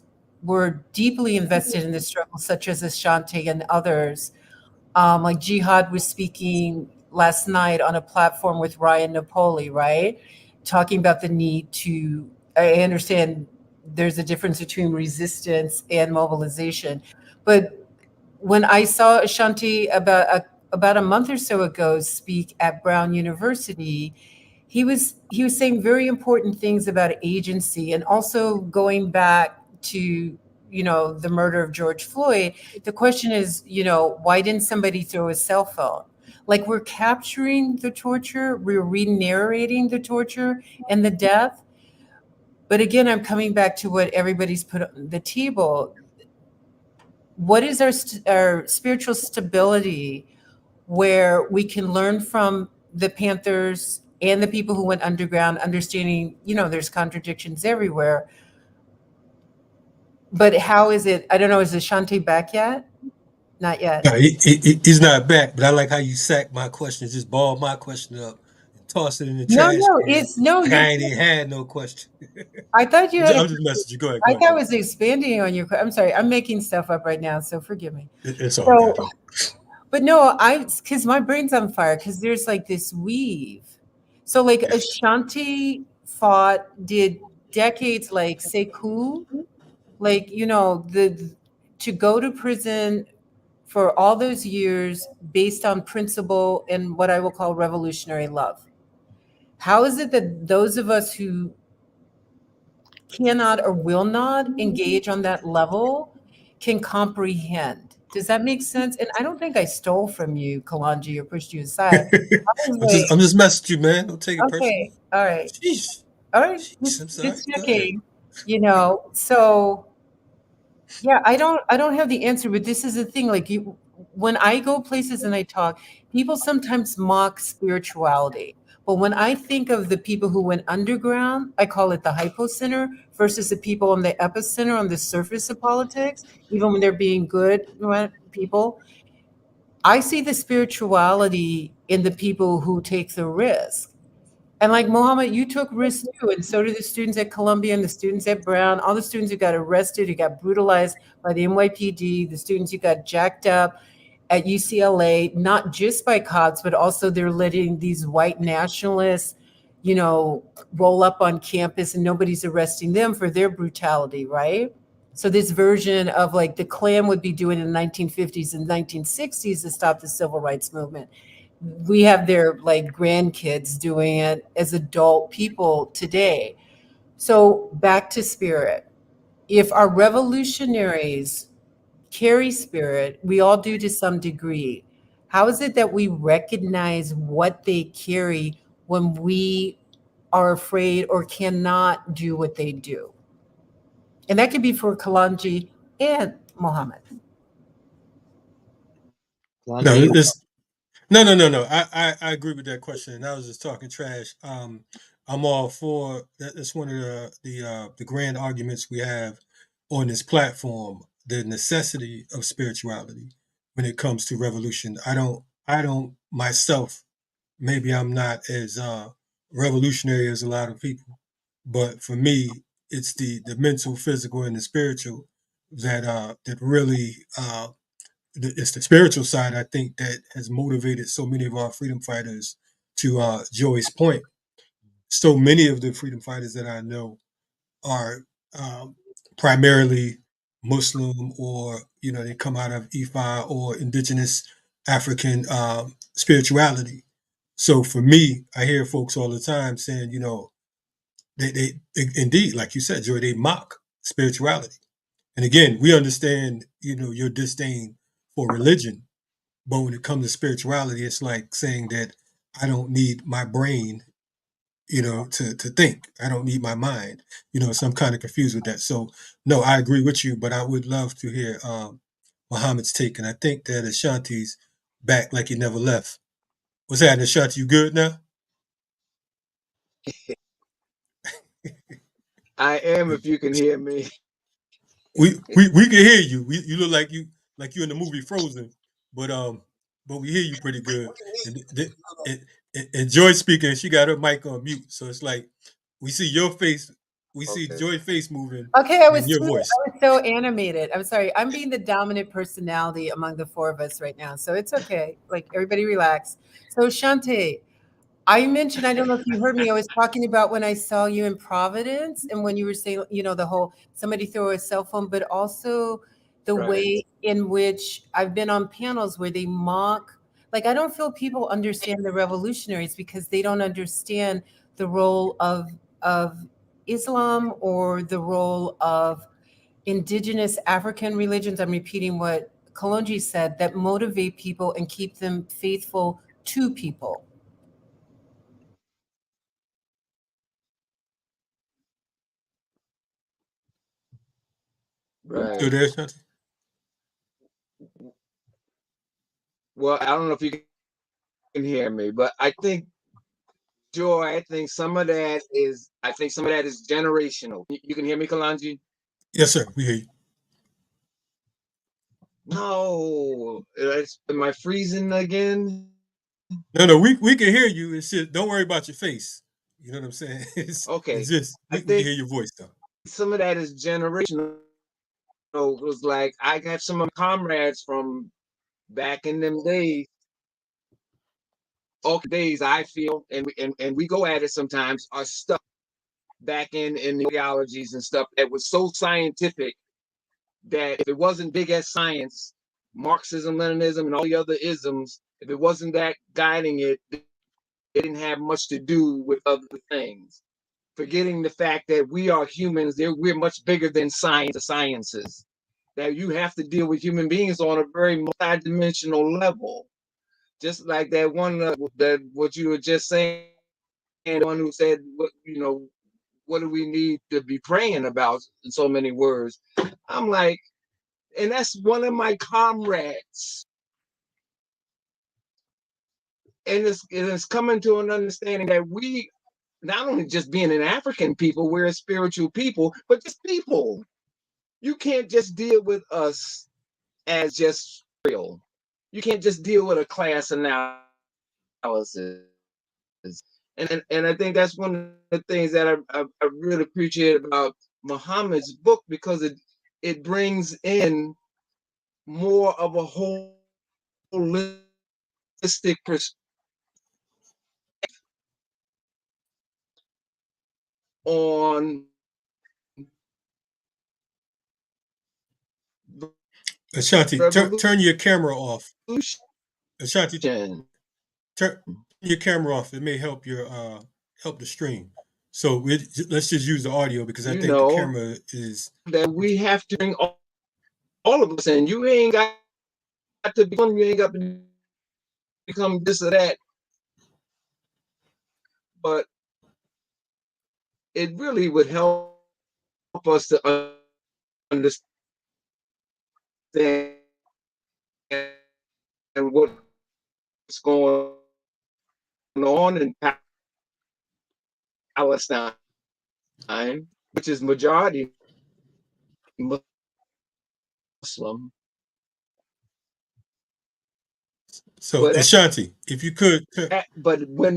were deeply invested in the struggle, such as Ashanti and others, like Jihad was speaking last night on a platform with Ryan Napoli, right? Talking about the need to, I understand there's a difference between resistance and mobilization. But when I saw Ashanti about a month or so ago speak at Brown University, he was saying very important things about agency, and also going back to, the murder of George Floyd. The question is, why didn't somebody throw a cell phone? Like, we're capturing the torture, we're re-narrating the torture and the death. But again, I'm coming back to what everybody's put on the table. What is our spiritual stability, where we can learn from the Panthers and the people who went underground, understanding, there's contradictions everywhere. But how is it? I don't know. Is Ashanti back yet? Not yet. No, he's not back, but I like how you sack my questions, just ball my question up and toss it in the No, trash no, can. it's no. Like I ain't even had no question. I thought you had. I'm just messing you. Go ahead. I Go thought I ahead. was expanding on your. I'm sorry. I'm making stuff up right now, so forgive me. It's all So, good. but no, because my brain's on fire, because there's like this weave. So like Ashanti did decades, like Sekou, like, to go to prison for all those years based on principle and what I will call revolutionary love. How is it that those of us who cannot or will not engage on that level can comprehend? Does that make sense? And I don't think I stole from you, Kalonji, or pushed you aside. I was like, I'm just messing with you, man. Don't take it personal. okay, all right, Sheesh. all right, Sheesh. I'm sorry. just Go ahead. checking, so yeah, I don't have the answer, but this is the thing. Like, when I go places and I talk, people sometimes mock spirituality. But when I think of the people who went underground, I call it the hypocenter, versus the people on the epicenter, on the surface of politics, even when they're being good, people. I see the spirituality in the people who take the risk. And like Mohammed, you took risks too, and so did the students at Columbia and the students at Brown, all the students who got arrested, who got brutalized by the NYPD, the students who got jacked up at UCLA, not just by cops, but also they're letting these white nationalists, roll up on campus, and nobody's arresting them for their brutality, right? So this version of like the Klan would be doing in the 1950s and 1960s to stop the civil rights movement, we have their like grandkids doing it as adult people today. So back to spirit. If our revolutionaries carry spirit, we all do to some degree. How is it that we recognize what they carry when we are afraid or cannot do what they do? And that could be for Kalanji and Mohammed. No, Kalonji, no. I agree with that question. I was just talking trash. I'm all for that. That's one of the grand arguments we have on this platform: the necessity of spirituality when it comes to revolution. I don't myself. Maybe I'm not as revolutionary as a lot of people, but for me, it's the mental, physical, and the spiritual that really it's the spiritual side, I think, that has motivated so many of our freedom fighters. To Joey's point, so many of the freedom fighters that I know are primarily Muslim, or they come out of Ifa or indigenous African spirituality. So for me, I hear folks all the time saying, they indeed, like you said, Joey, they mock spirituality. And again, we understand, your disdain for religion, but when it comes to spirituality, it's like saying that I don't need my brain, to think. I don't need my mind. So I'm kind of confused with that. So no, I agree with you, but I would love to hear Muhammad's take. And I think that Ashanti's back like he never left. What's happening, Ashanti? You good now? I am, if you can hear me. We can hear you. You look like you in the movie Frozen, but we hear you pretty good. And Joy speaking, she got her mic on mute, so it's like we see your face We see focus. Joy face moving Okay, I and was your voice. so animated. I'm sorry. I'm being the dominant personality among the four of us right now, so it's okay. Like everybody, relax. So Shante, I mentioned, I don't know if you heard me. I was talking about when I saw you in Providence, and when you were saying, the whole somebody throw a cell phone, but also the Right. way in which I've been on panels where they mock. Like I don't feel people understand the revolutionaries because they don't understand the role of Islam or the role of indigenous African religions. I'm repeating what Kalonji said, that motivate people and keep them faithful to people. Still Right. there, Shanti? Well, I don't know if you can hear me, but I think Joy, I think some of that is generational. You can hear me, Kalonji? Yes, sir. We hear you. No, am I freezing again? No, we can hear you. It's just, don't worry about your face. You know what I'm saying? It's Okay. just I we can think hear your voice though. some of that is generational. It was like I have some of my comrades from back in them days. All days I feel, and we go at it sometimes, are stuck back in the ideologies and stuff that was so scientific that if it wasn't big as science, Marxism, Leninism, and all the other isms, if it wasn't that guiding it, it didn't have much to do with other things. Forgetting the fact that we are humans, we're much bigger than the sciences. That you have to deal with human beings on a very multidimensional level. Just like that one, that what you were just saying, the one who said, what do we need to be praying about in so many words? I'm like, and that's one of my comrades. And it's coming to an understanding that we, not only just being an African people, we're a spiritual people, but just people. You can't just deal with us as just real. You can't just deal with a class analysis. And I think that's one of the things that I really appreciate about Muhammad's book, because it brings in more of a holistic perspective on Ashanti, revolution. turn your camera off. Ashanti, turn your camera off. It may help help the stream. So let's just use the audio because I You think the know camera is. that we have to bring all of us in. You ain't got to become. You ain't got to become this or that. But it really would help us to understand what's going on in Palestine, which is majority Muslim. So But Ashanti, if you could, when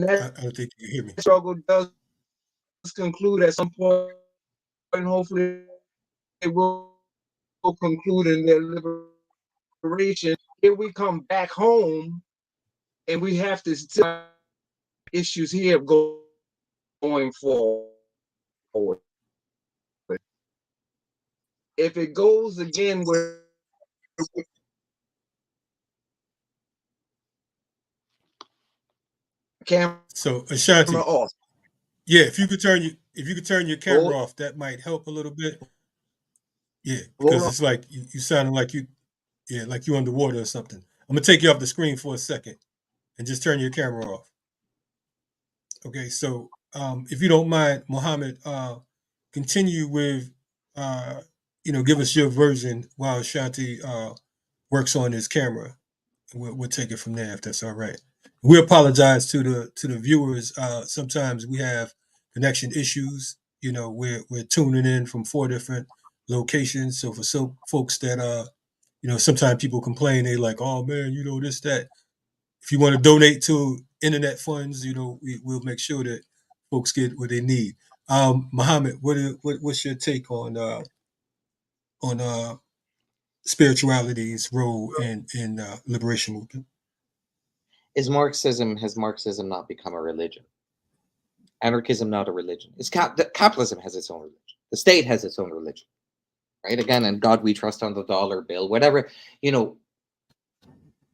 that I don't think you can hear me. struggle does conclude at some point, and hopefully it will conclude in their liberation, here we come back home, and we have to still issues here going forward. If it goes again where camera So Ashanti, off, yeah, if you could turn your hold, camera off, that might help a little bit. Yeah, hold because on. it's like you sounding like like you underwater or something. I'm gonna take you off the screen for a second and just turn your camera off. Okay, so if you don't mind, Mohammed, continue with give us your version while Shanti works on his camera. We'll take it from there if that's all right. We apologize to the viewers. Sometimes we have connection issues. We're tuning in from 4 different locations. So for some folks that sometimes people complain, they like, oh man, this, that. If you want to donate to internet funds, we'll make sure that folks get what they need. Mohammed, what's your take on spirituality's role in liberation movement? Has Marxism not become a religion? Anarchism not a religion? Capitalism has its own religion. The state has its own religion, right? Again, and God we trust on the dollar bill, whatever,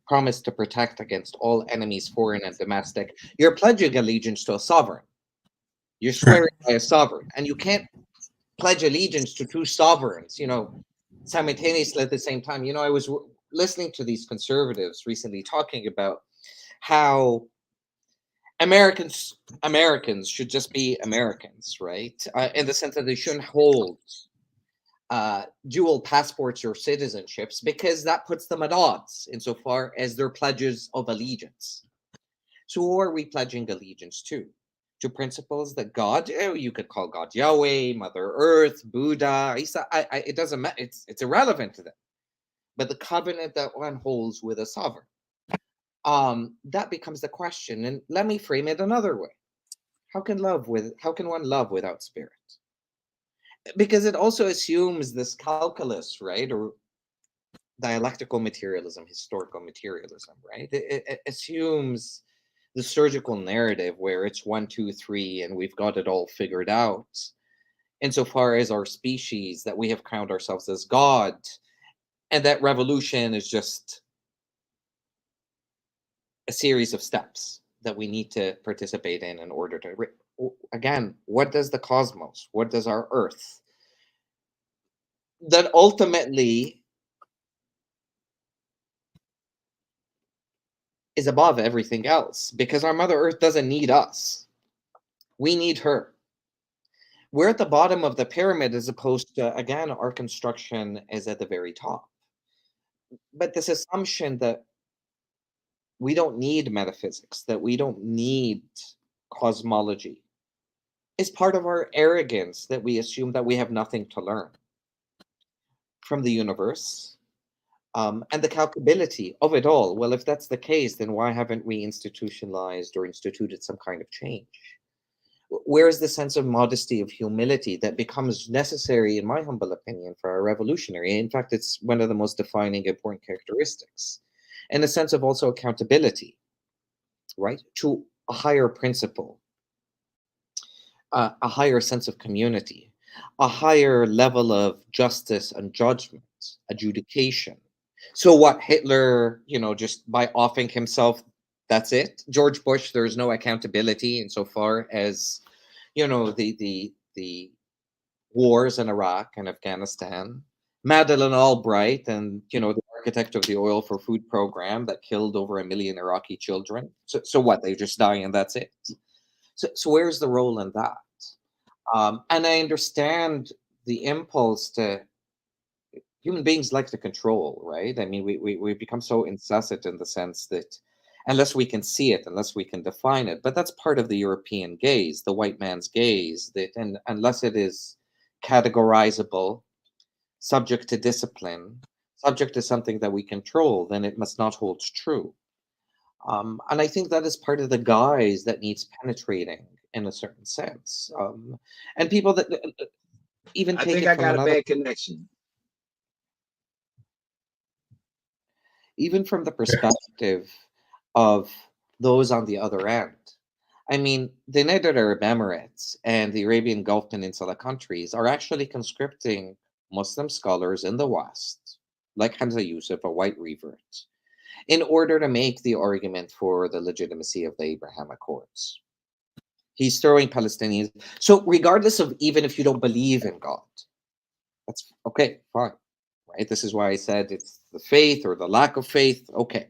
promise to protect against all enemies, foreign and domestic. You're pledging allegiance to a sovereign. You're swearing by a sovereign, and you can't pledge allegiance to two sovereigns, simultaneously at the same time. I was listening to these conservatives recently talking about how Americans should just be Americans, right? In the sense that they shouldn't hold dual passports or citizenships, because that puts them at odds insofar as their pledges of allegiance. So who are we pledging allegiance to? To principles that God, you could call God Yahweh, Mother Earth, Buddha, Isa, it doesn't matter. It's irrelevant to them. But the covenant that one holds with a sovereign, that becomes the question. And let me frame it another way. How can one love without spirit? Because it also assumes this calculus, right? Or dialectical materialism, historical materialism, right? It assumes the surgical narrative where it's 1, 2, 3, and we've got it all figured out. Insofar as our species, that we have crowned ourselves as God, and that revolution is just a series of steps that we need to participate in order to. Again, what does the cosmos? What does our Earth? That ultimately is above everything else, because our Mother Earth doesn't need us. We need her. We're at the bottom of the pyramid, as opposed to, again, our construction is at the very top. But this assumption that we don't need metaphysics, that we don't need cosmology, is part of our arrogance, that we assume that we have nothing to learn from the universe, and the calculability of it all. Well, if that's the case, then why haven't we institutionalized or instituted some kind of change? Where is the sense of modesty, of humility that becomes necessary, in my humble opinion, for a revolutionary? In fact, it's one of the most defining, important characteristics. And a sense of also accountability, right? To a higher principle, a higher sense of community, a higher level of justice and judgment, adjudication. So what, Hitler, just by offing himself, that's it? George Bush, there's no accountability insofar as, the wars in Iraq and Afghanistan. Madeleine Albright, and, the architect of the oil for food program that killed over 1 million Iraqi children. So what, they just die and that's it? So where's the role in that? And I understand the impulse to, human beings like to control, right? I mean, we become so incessant in the sense that unless we can see it, unless we can define it, but that's part of the European gaze, the white man's gaze, that, and unless it is categorizable, subject to discipline, subject to something that we control, then it must not hold true. And I think that is part of the guise that needs penetrating in a certain sense. And people that even I take think it I from got a another, bad connection. even from the perspective of those on the other end. I mean, the United Arab Emirates and the Arabian Gulf Peninsula countries are actually conscripting Muslim scholars in the West, like Hamza Yusuf, a white revert, in order to make the argument for the legitimacy of the Abraham Accords. He's throwing Palestinians. So regardless of, even if you don't believe in God, that's okay, fine, right? This is why I said it's the faith or the lack of faith, okay.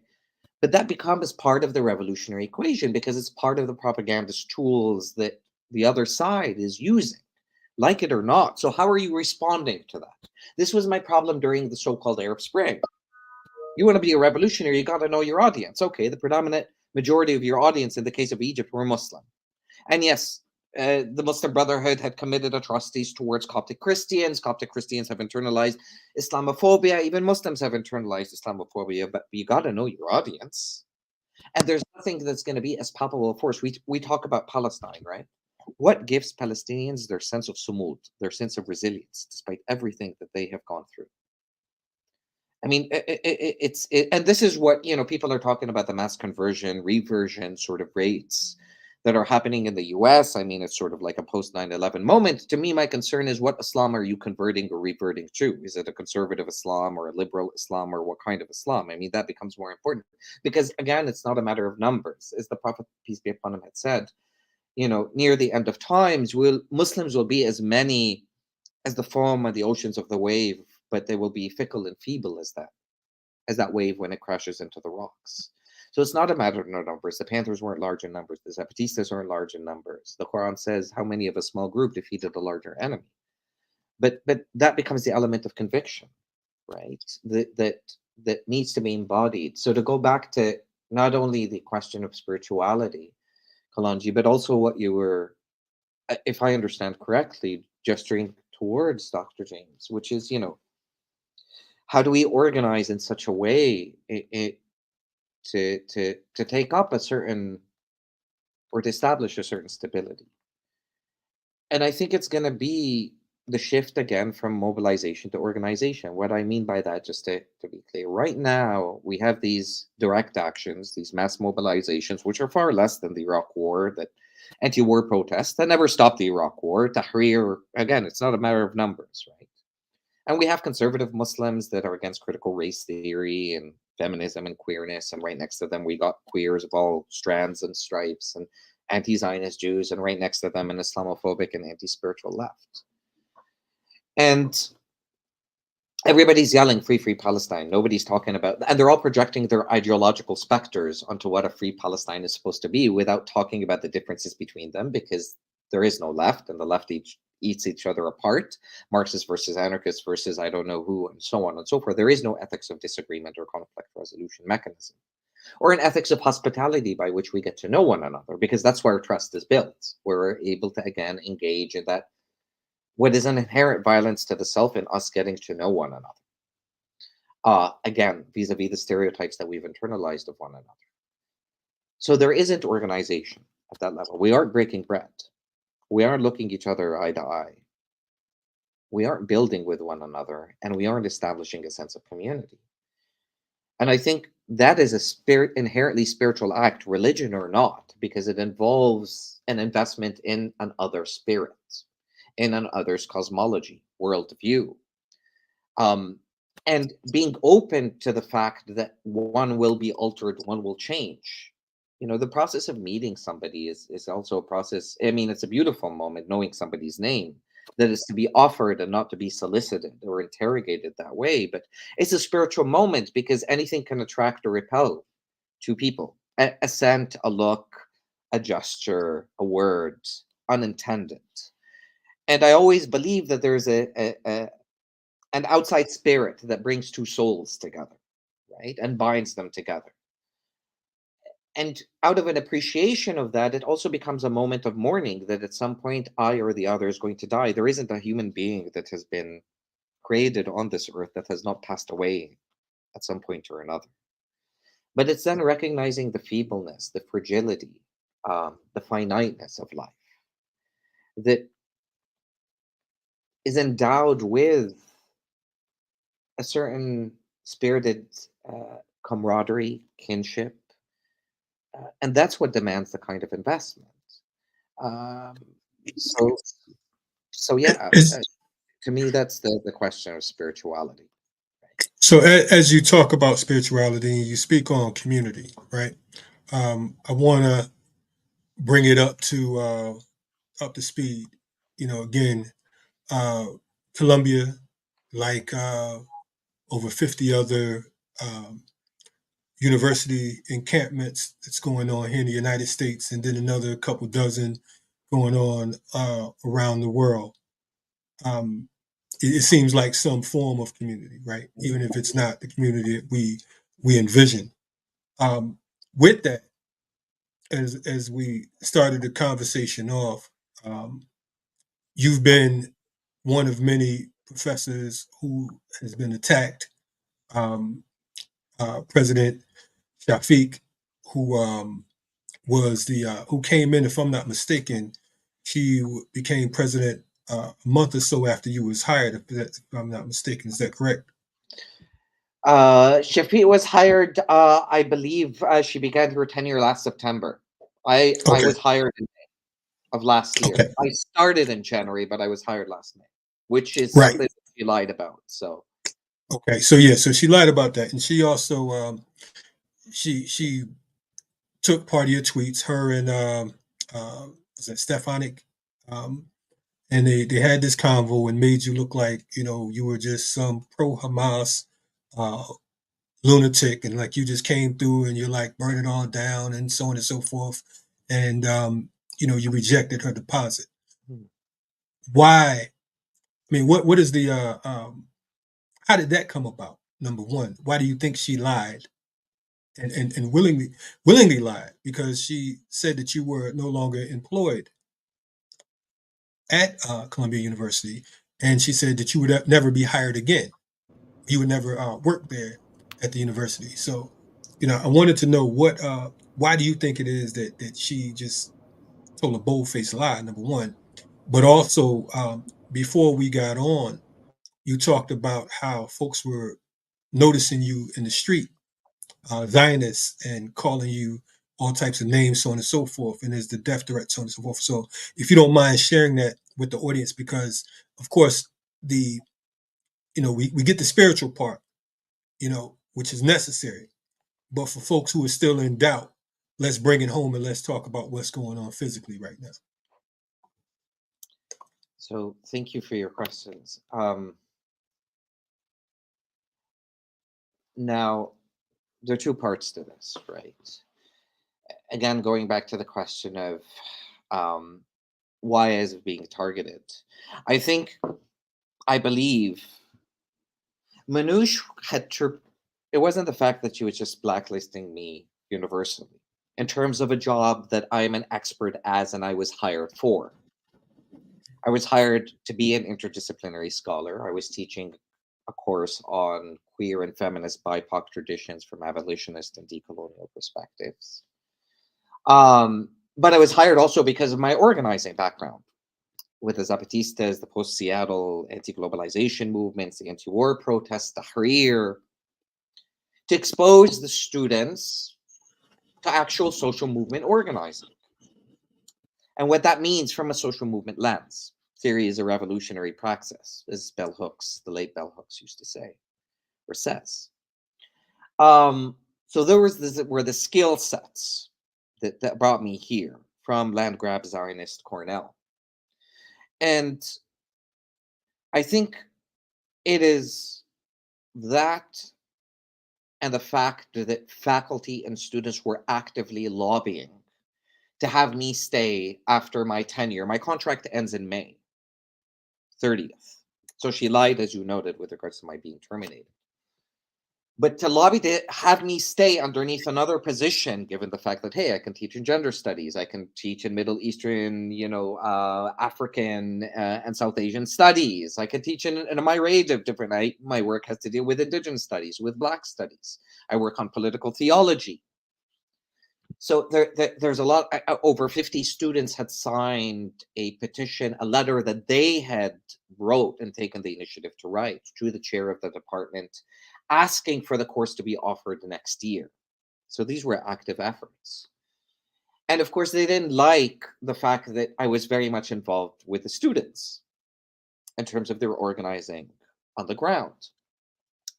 But that becomes part of the revolutionary equation, because it's part of the propagandist tools that the other side is using, like it or not. So how are you responding to that? This was my problem during the so-called Arab Spring. You want to be a revolutionary, you got to know your audience. Okay, the predominant majority of your audience in the case of Egypt were Muslim. And yes, the Muslim Brotherhood had committed atrocities towards Coptic Christians. Coptic Christians have internalized Islamophobia. Even Muslims have internalized Islamophobia. But you got to know your audience. And there's nothing that's going to be as palpable a force. We talk about Palestine, right? what gives Palestinians their sense of sumud, their sense of resilience, despite everything that they have gone through? I mean, and this is what, people are talking about, the mass conversion, reversion sort of rates that are happening in the US. I mean, it's sort of like a post 9/11 moment. To me, my concern is, what Islam are you converting or reverting to? Is it a conservative Islam or a liberal Islam, or what kind of Islam? I mean, that becomes more important, because again, it's not a matter of numbers. As the Prophet, peace be upon him, had said, near the end of times, Muslims will be as many as the foam and the oceans of the wave, but they will be fickle and feeble as that wave when it crashes into the rocks. So it's not a matter of numbers. The Panthers weren't large in numbers. The Zapatistas aren't large in numbers. The Quran says, how many of a small group defeated a larger enemy? But that becomes the element of conviction, right? That needs to be embodied. So to go back to not only the question of spirituality, Kalonji, but also what you were, if I understand correctly, gesturing towards, Dr. James, which is, how do we organize in such a way to take up a certain, or to establish a certain stability? And I think it's going to be the shift again from mobilization to organization. What I mean by that, just to be clear, right now we have these direct actions, these mass mobilizations, which are far less than the Iraq War, that anti-war protests that never stopped the Iraq War. Tahrir, again, it's not a matter of numbers, right? And we have conservative Muslims that are against critical race theory and feminism and queerness. And right next to them, we got queers of all strands and stripes, and anti-Zionist Jews. And right next to them, an Islamophobic and anti-spiritual left. And everybody's yelling free, free Palestine. Nobody's talking about, and they're all projecting their ideological specters onto what a free Palestine is supposed to be, without talking about the differences between them, because there is no left, and the left eats each other apart. Marxists versus anarchists versus I don't know who, and so on and so forth. There is no ethics of disagreement or conflict resolution mechanism, or an ethics of hospitality by which we get to know one another, because that's where trust is built. We're able to, again, engage in that, what is an inherent violence to the self, in us getting to know one another. Again, vis-a-vis the stereotypes that we've internalized of one another. So there isn't organization at that level. We aren't breaking bread. We aren't looking each other eye to eye. We aren't building with one another, and we aren't establishing a sense of community. And I think that is a inherently spiritual act, religion or not, because it involves an investment in an other spirit, in an other's cosmology, worldview, and being open to the fact that one will be altered, one will change. The process of meeting somebody is also a process. I mean, it's a beautiful moment, knowing somebody's name, that is to be offered and not to be solicited or interrogated that way. But it's a spiritual moment, because anything can attract or repel two people. A scent, a look, a gesture, a word, unintended. And I always believe that there's an outside spirit that brings two souls together, right, and binds them together. And out of an appreciation of that, it also becomes a moment of mourning, that at some point I or the other is going to die. There isn't a human being that has been created on this earth that has not passed away at some point or another. But it's then recognizing the feebleness, the fragility, the finiteness of life, that is endowed with a certain spirited camaraderie, kinship, and that's what demands the kind of investment. So yeah, to me, that's the question of spirituality. So as you talk about spirituality and you speak on community, right? I want to bring it up to speed. Again, Colombia, like over 50 other university encampments that's going on here in the United States, and then another couple dozen going on around the world. It seems like some form of community, right? Even if it's not the community that we envision. With that, as we started the conversation off, you've been one of many professors who has been attacked. President Shafiq, who was who came in, if I'm not mistaken, she became president a month or so after you was hired, if I'm not mistaken. Is that correct? Shafi was hired, I believe she began her tenure last September. I Okay. was hired in May of last year. Okay. I started in January, but I was hired last May, which is Right. something that she lied about. So Okay. So yeah, so she lied about that, and she also she took part of your tweets. Her and was it Stefanik? Um, and they had this convo and made you look like you were just some pro Hamas uh, lunatic, and like you just came through and you're like burn it all down and so on and so forth, and you rejected her deposit. hmm. Why? I mean, what is the how did that come about? Number one, why do you think she lied and willingly lied? Because she said that you were no longer employed at Columbia University, and she said that you would never be hired again. You would never work there at the university. So, I wanted to know why do you think it is that she just told a bold faced lie? Number one, but also before we got on, you talked about how folks were noticing you in the street, Zionists, and calling you all types of names, so on and so forth, and there's the death threat, so on and so forth. So, if you don't mind sharing that with the audience, because of course the we get the spiritual part, which is necessary. But for folks who are still in doubt, let's bring it home and let's talk about what's going on physically right now. So thank you for your questions. Now, there are two parts to this, right? Again, going back to the question of why is it being targeted? I believe Manouche it wasn't the fact that she was just blacklisting me universally in terms of a job that I am an expert as and I was hired for. I was hired to be an interdisciplinary scholar. I was teaching a course on queer and feminist BIPOC traditions from abolitionist and decolonial perspectives. But I was hired also because of my organizing background with the Zapatistas, the post-Seattle anti-globalization movements, the anti-war protests, the Tahrir, to expose the students to actual social movement organizing. And what that means from a social movement lens. Theory is a revolutionary praxis, as Bell Hooks, the late Bell Hooks, used to say, or says. So there were the skill sets that brought me here from land grab Zionist Cornell. And I think it is that and the fact that faculty and students were actively lobbying to have me stay after my tenure. My contract ends in May 30th. So she lied, as you noted, with regards to my being terminated. But to lobby to have me stay underneath another position, given the fact that, hey, I can teach in gender studies, I can teach in Middle Eastern, African and South Asian studies, I can teach in a myriad of different, my work has to deal with Indigenous studies, with Black studies. I work on political theology. So there's a lot, over 50 students had signed a petition, a letter that they had wrote and taken the initiative to write to the chair of the department, asking for the course to be offered next year. So these were active efforts. And of course, they didn't like the fact that I was very much involved with the students in terms of their organizing on the ground,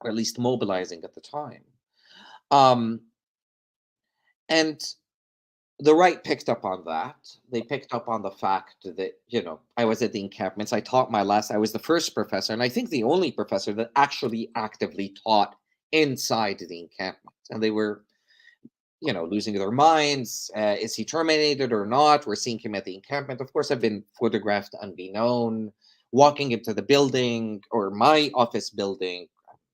or at least mobilizing at the time. And the right picked up on that. They picked up on the fact that, I was at the encampments. I was the first professor, and I think the only professor that actually actively taught inside the encampment. And they were, losing their minds. Is he terminated or not? We're seeing him at the encampment. Of course, I've been photographed unbeknown, walking into the building or my office building,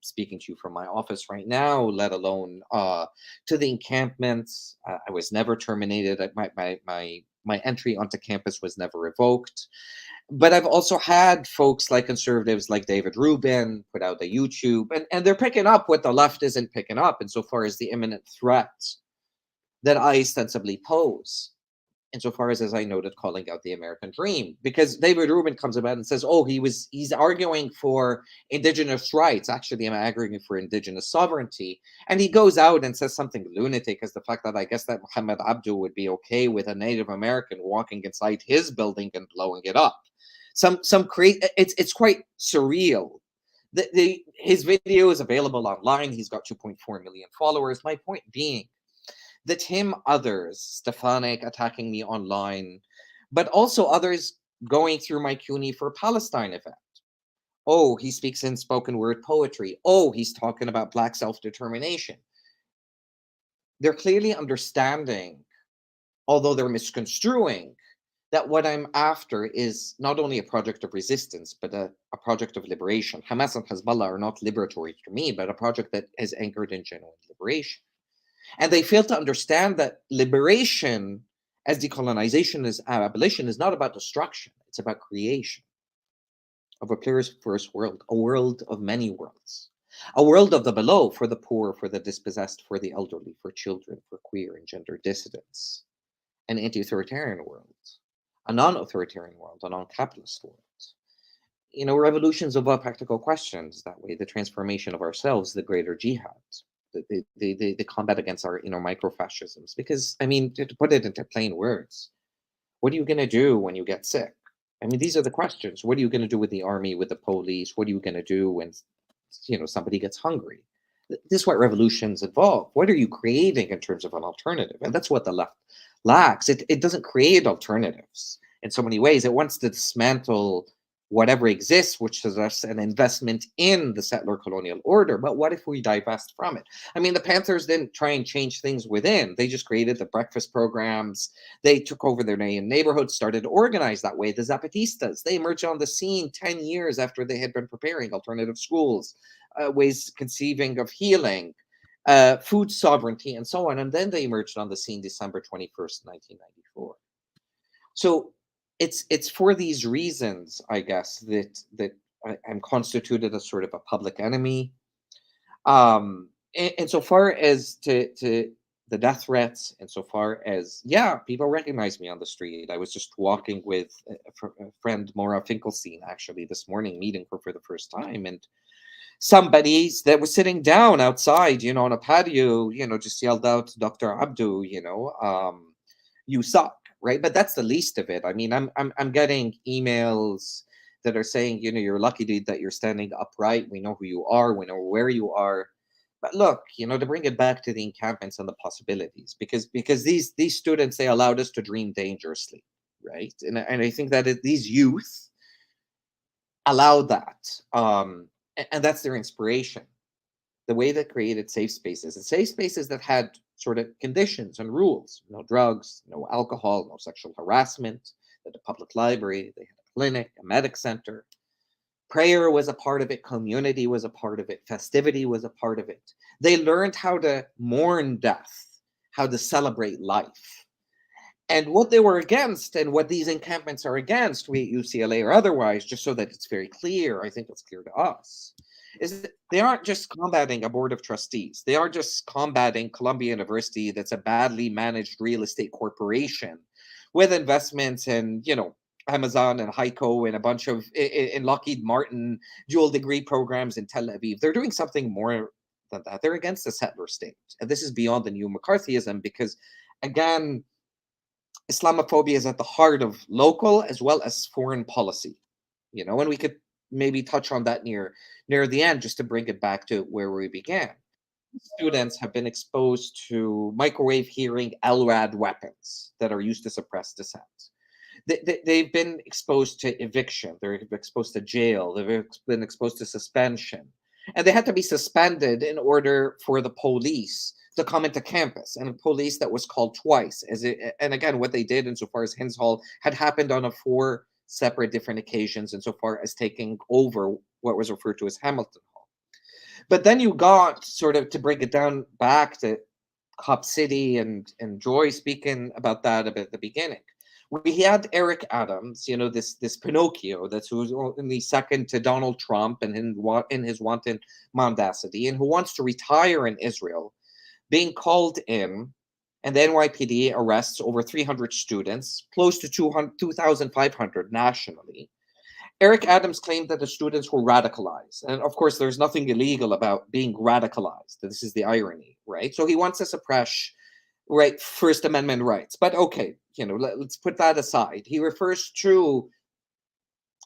speaking to you from my office right now, let alone to the encampments. I was never terminated. My entry onto campus was never revoked. But I've also had folks like conservatives like David Rubin put out a YouTube, and they're picking up what the left isn't picking up insofar as the imminent threat that I ostensibly pose. insofar as I noted, calling out the American dream, because David Rubin comes about and says, "Oh, he's arguing for indigenous rights. Actually, I'm arguing for indigenous sovereignty." And he goes out and says something lunatic, as the fact that I guess that Mohamed Abdou would be okay with a Native American walking inside his building and blowing it up. Some create it's quite surreal. His video is available online. He's got 2.4 million followers. My point being that him, others, Stefanik attacking me online, but also others going through my CUNY for Palestine event. Oh, he speaks in spoken word poetry. Oh, he's talking about Black self-determination. They're clearly understanding, although they're misconstruing, that what I'm after is not only a project of resistance, but a project of liberation. Hamas and Hezbollah are not liberatory to me, but a project that is anchored in genuine liberation. And they fail to understand that liberation, as decolonization is abolition, is not about destruction. It's about creation of a pluribus world, a world of many worlds, a world of the below for the poor, for the dispossessed, for the elderly, for children, for queer and gender dissidents, an anti-authoritarian world, a non-authoritarian world, a non-capitalist world. Revolutions involve practical questions that way, the transformation of ourselves, the greater jihad, the combat against our microfascisms. Because, to put it into plain words, what are you going to do when you get sick? These are the questions. What are you going to do with the army, with the police? What are you going to do when, somebody gets hungry? This is what revolutions involve. What are you creating in terms of an alternative? And that's what the left lacks. It doesn't create alternatives in so many ways. It wants to dismantle whatever exists, which is us an investment in the settler colonial order. But what if we divest from it? The Panthers didn't try and change things within. They just created the breakfast programs. They took over their neighborhoods, started to organize that way. The Zapatistas, they emerged on the scene 10 years after they had been preparing alternative schools, ways conceiving of healing, food sovereignty, and so on. And then they emerged on the scene December 21st, 1994. So it's for these reasons, I guess, that I'm constituted as sort of a public enemy. And so far as to the death threats, and so far as, people recognize me on the street. I was just walking with a friend, Maura Finkelstein, actually, this morning, meeting her for the first time. And somebody that was sitting down outside, on a patio, just yelled out, "Dr. Abdou, you suck." Right, but that's the least of it. I'm getting emails that are saying, you're lucky that you're standing upright. We know who you are. We know where you are. But look, to bring it back to the encampments and the possibilities, because these students, they allowed us to dream dangerously, right? And I think that these youth allowed that, and that's their inspiration. The way that created safe spaces, and safe spaces that had sort of conditions and rules: no drugs, no alcohol, no sexual harassment. They had a public library, they had a clinic, a medic center. Prayer was a part of it, community was a part of it, festivity was a part of it. They learned how to mourn death, how to celebrate life. And what they were against, and what these encampments are against, we at UCLA or otherwise, just so that it's very clear, I think it's clear to us, is that they aren't just combating a board of trustees. They aren't just combating Columbia University, that's a badly managed real estate corporation with investments in, Amazon and Heiko and a bunch of, in Lockheed Martin, dual degree programs in Tel Aviv. They're doing something more than that. They're against the settler state. And this is beyond the new McCarthyism, because, again, Islamophobia is at the heart of local as well as foreign policy, and we could maybe touch on that near the end, just to bring it back to where we began. Students have been exposed to microwave hearing LRAD weapons that are used to suppress dissent. They've been exposed to eviction. They're exposed to jail. They've been exposed to suspension. And they had to be suspended in order for the police to come into campus, and a police that was called twice. And again, what they did insofar as Hens Hall had happened on 4 separate different occasions, insofar as taking over what was referred to as Hamilton Hall. But then you got, sort of to break it down back to Cop City, and Joy speaking about that a bit at the beginning. We had Eric Adams, this Pinocchio that's who's only second to Donald Trump and in his wanton mendacity, and who wants to retire in Israel, being called in and the NYPD arrests over 300 students, close to 2,500 nationally. Eric Adams claimed that the students were radicalized. And of course, there's nothing illegal about being radicalized. This is the irony, right? So he wants to suppress, right, First Amendment rights. But okay, let's put that aside. He refers to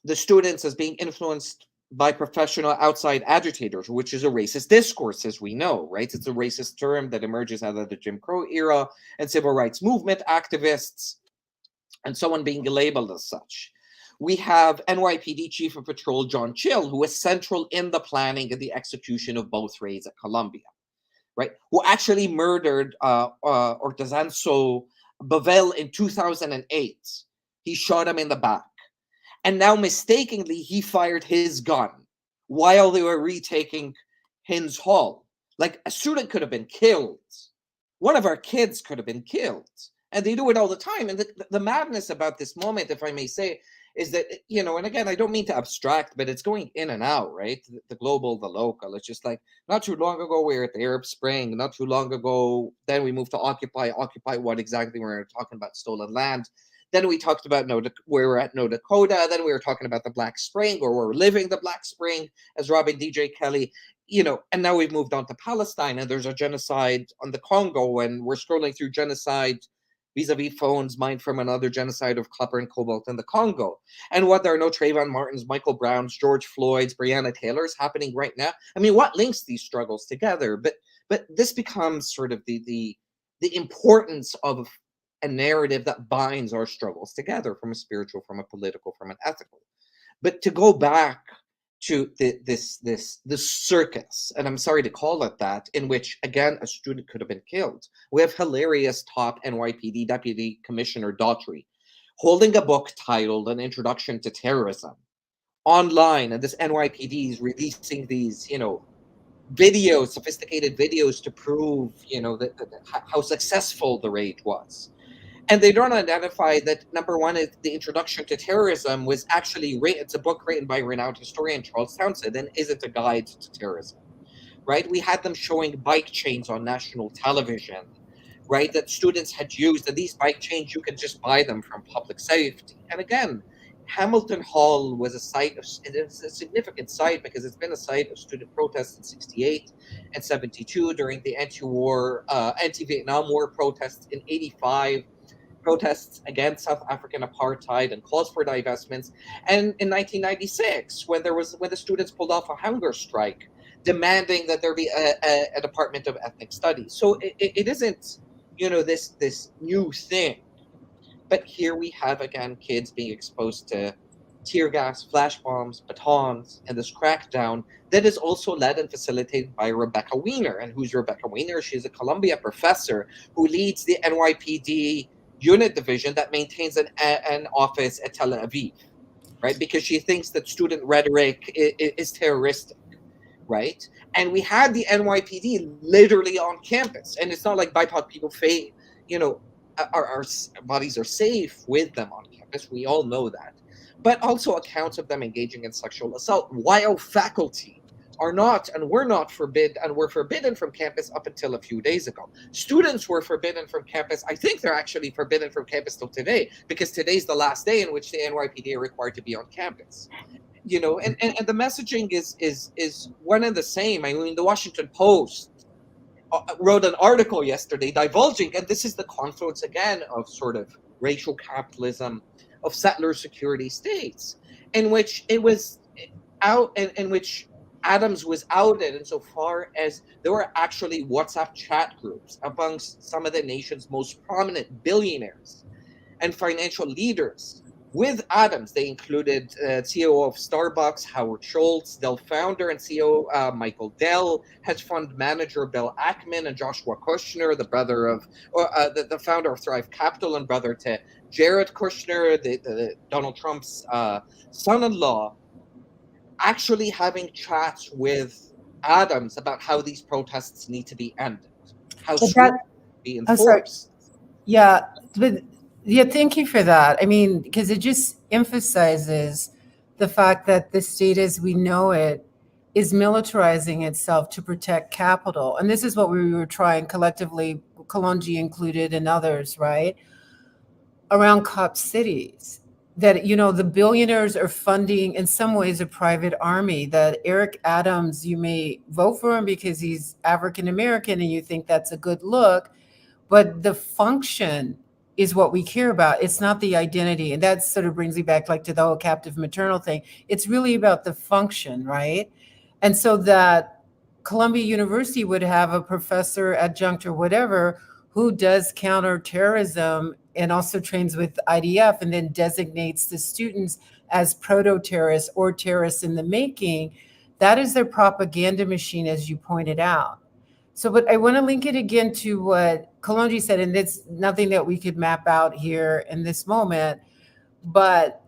the students as being influenced by professional outside agitators, which is a racist discourse, as we know, right? It's a racist term that emerges out of the Jim Crow era and civil rights movement activists and so on being labeled as such. We have NYPD Chief of Patrol John Chill, who was central in the planning and the execution of both raids at Columbia, right? Who actually murdered Ortezanso Bavel in 2008. He shot him in the back. And now mistakenly, he fired his gun while they were retaking Hins Hall. Like, a student could have been killed. One of our kids could have been killed. And they do it all the time. And the madness about this moment, if I may say, is that, and again, I don't mean to abstract, but it's going in and out, right? The global, the local. It's just like, not too long ago, we were at the Arab Spring. Not too long ago, then we moved to Occupy what exactly? We were talking about stolen land. Then we talked about where we're at No Dakota. Then we were talking about the Black Spring, or we're living the Black Spring, as Robin DJ Kelly, and now we've moved on to Palestine, and there's a genocide on the Congo, and we're scrolling through genocide vis-a-vis phones mined from another genocide of copper and cobalt in the Congo. And what, there are no Trayvon Martins, Michael Browns, George Floyd's, Breonna Taylor's happening right now? I mean, what links these struggles together? But this becomes sort of the importance of a narrative that binds our struggles together, from a spiritual, from a political, from an ethical. But to go back to this circus, and I'm sorry to call it that, in which, again, a student could have been killed. We have hilarious top NYPD Deputy Commissioner Daughtry holding a book titled An Introduction to Terrorism online, and this NYPD is releasing these, videos, sophisticated videos to prove, how successful the raid was. And they don't identify that, number one, is the Introduction to Terrorism was actually written. It's a book written by renowned historian Charles Townsend, and isn't a guide to terrorism, right? We had them showing bike chains on national television, right, that students had used. And these bike chains, you could just buy them from public safety. And again, Hamilton Hall was a site it's a significant site because it's been a site of student protests in 68 and 72 during the anti-Vietnam War protests in 85. Protests against South African apartheid and calls for divestments, and in 1996, when the students pulled off a hunger strike, demanding that there be a Department of Ethnic Studies. So it isn't, this new thing, but here we have again kids being exposed to tear gas, flash bombs, batons, and this crackdown that is also led and facilitated by Rebecca Weiner. And who's Rebecca Weiner? She's a Columbia professor who leads the NYPD unit division that maintains an office at Tel Aviv, right? Because she thinks that student rhetoric is terroristic, right? And we had the NYPD literally on campus, and it's not like BIPOC people, our bodies are safe with them on campus. We all know that, but also accounts of them engaging in sexual assault while faculty are not, and were not forbidden, and were forbidden from campus up until a few days ago. Students were forbidden from campus. I think they're actually forbidden from campus till today, because today's the last day in which the NYPD are required to be on campus. And the messaging is one and the same. I mean, the Washington Post wrote an article yesterday divulging, and this is the confluence again of sort of racial capitalism, of settler security states, in which it was out, in which Adams was outed insofar as there were actually WhatsApp chat groups amongst some of the nation's most prominent billionaires and financial leaders. With Adams, they included CEO of Starbucks, Howard Schultz, Dell founder and CEO Michael Dell, hedge fund manager Bill Ackman, and Joshua Kushner, the brother of, the founder of Thrive Capital and brother to Jared Kushner, the Donald Trump's son-in-law, actually having chats with Adams about how these protests need to be ended, how to be enforced. Yeah, but thank you for that. I mean, because it just emphasizes the fact that the state as we know it is militarizing itself to protect capital. And this is what we were trying collectively, Kalonji included and others, right? Around COP cities. That, you know, the billionaires are funding, in some ways, a private army. That Eric Adams, you may vote for him because he's African American and you think that's a good look, but the function is what we care about. It's not the identity. And that sort of brings me back like to the whole captive maternal thing. It's really about the function, right? And so that Columbia University would have a professor adjunct or whatever who does counterterrorism and also trains with IDF and then designates the students as proto-terrorists or terrorists in the making. That is their propaganda machine, as you pointed out. So, but I want to link it again to what Kalonji said, and it's nothing that we could map out here in this moment, but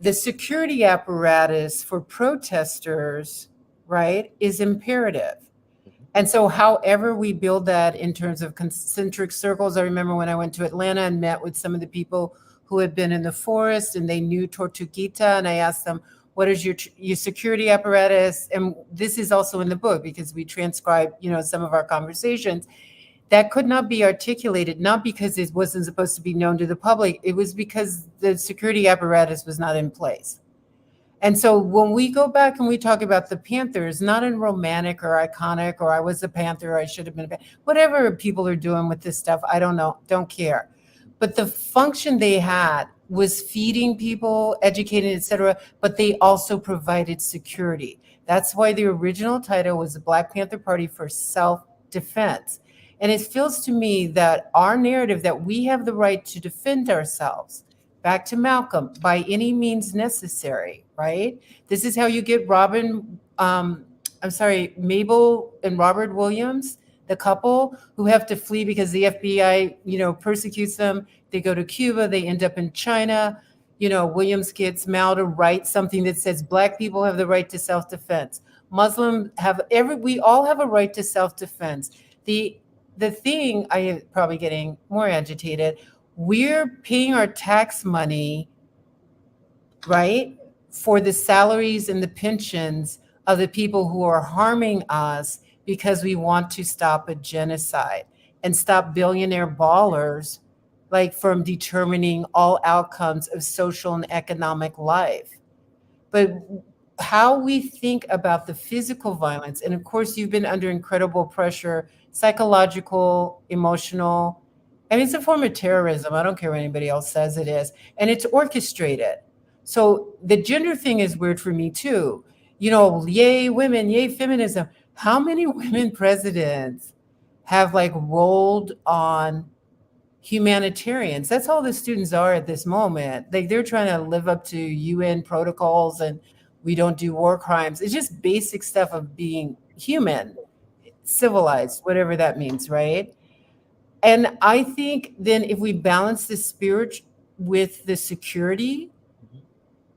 the security apparatus for protesters, right, is imperative. And so however we build that in terms of concentric circles, I remember when I went to Atlanta and met with some of the people who had been in the forest and they knew Tortuguita, and I asked them, what is your security apparatus? And this is also in the book because we transcribed, you know, some of our conversations. That could not be articulated, not because it wasn't supposed to be known to the public. It was because the security apparatus was not in place. And so when we go back and we talk about the Panthers, not in romantic or iconic, or I was a Panther, I should have been a Panther, whatever people are doing with this stuff, I don't know, don't care. But the function they had was feeding people, educating, et cetera, but they also provided security. That's why the original title was the Black Panther Party for Self-Defense. And it feels to me that our narrative that we have the right to defend ourselves, back to Malcolm, by any means necessary, right? This is how you get Mabel and Robert Williams, the couple who have to flee because the FBI, you know, persecutes them. They go to Cuba, they end up in China. You know, Williams gets Mao to write something that says Black people have the right to self-defense. Muslims have we all have a right to self-defense. The thing, I am probably getting more agitated, we're paying our tax money, right, for the salaries and the pensions of the people who are harming us because we want to stop a genocide and stop billionaire ballers like from determining all outcomes of social and economic life. But how we think about the physical violence, and of course you've been under incredible pressure, psychological, emotional. I mean, it's a form of terrorism. I don't care what anybody else says it is. And it's orchestrated. So the gender thing is weird for me too. You know, yay women, yay feminism. How many women presidents have like rolled on humanitarians? That's all the students are at this moment. Like they're trying to live up to UN protocols and we don't do war crimes. It's just basic stuff of being human, civilized, whatever that means, right? And I think then if we balance the spirit with the security,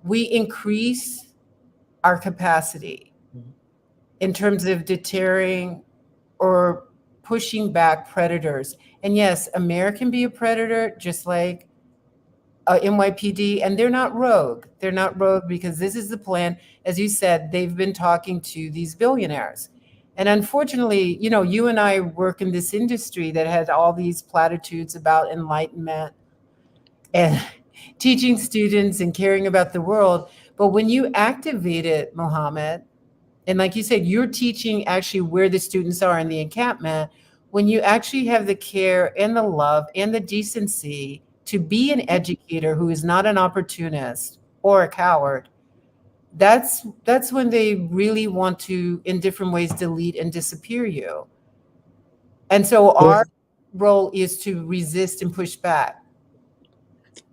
we increase our capacity in terms of deterring or pushing back predators. And yes, America can be a predator just like NYPD, and they're not rogue. They're not rogue because this is the plan. As you said, they've been talking to these billionaires. And unfortunately, you know, you and I work in this industry that had all these platitudes about enlightenment and teaching students and caring about the world. But when you activate it, Mohamed, and like you said, you're teaching actually where the students are in the encampment, when you actually have the care and the love and the decency to be an educator who is not an opportunist or a coward, that's when they really want to, in different ways, delete and disappear you. And so our role is to resist and push back.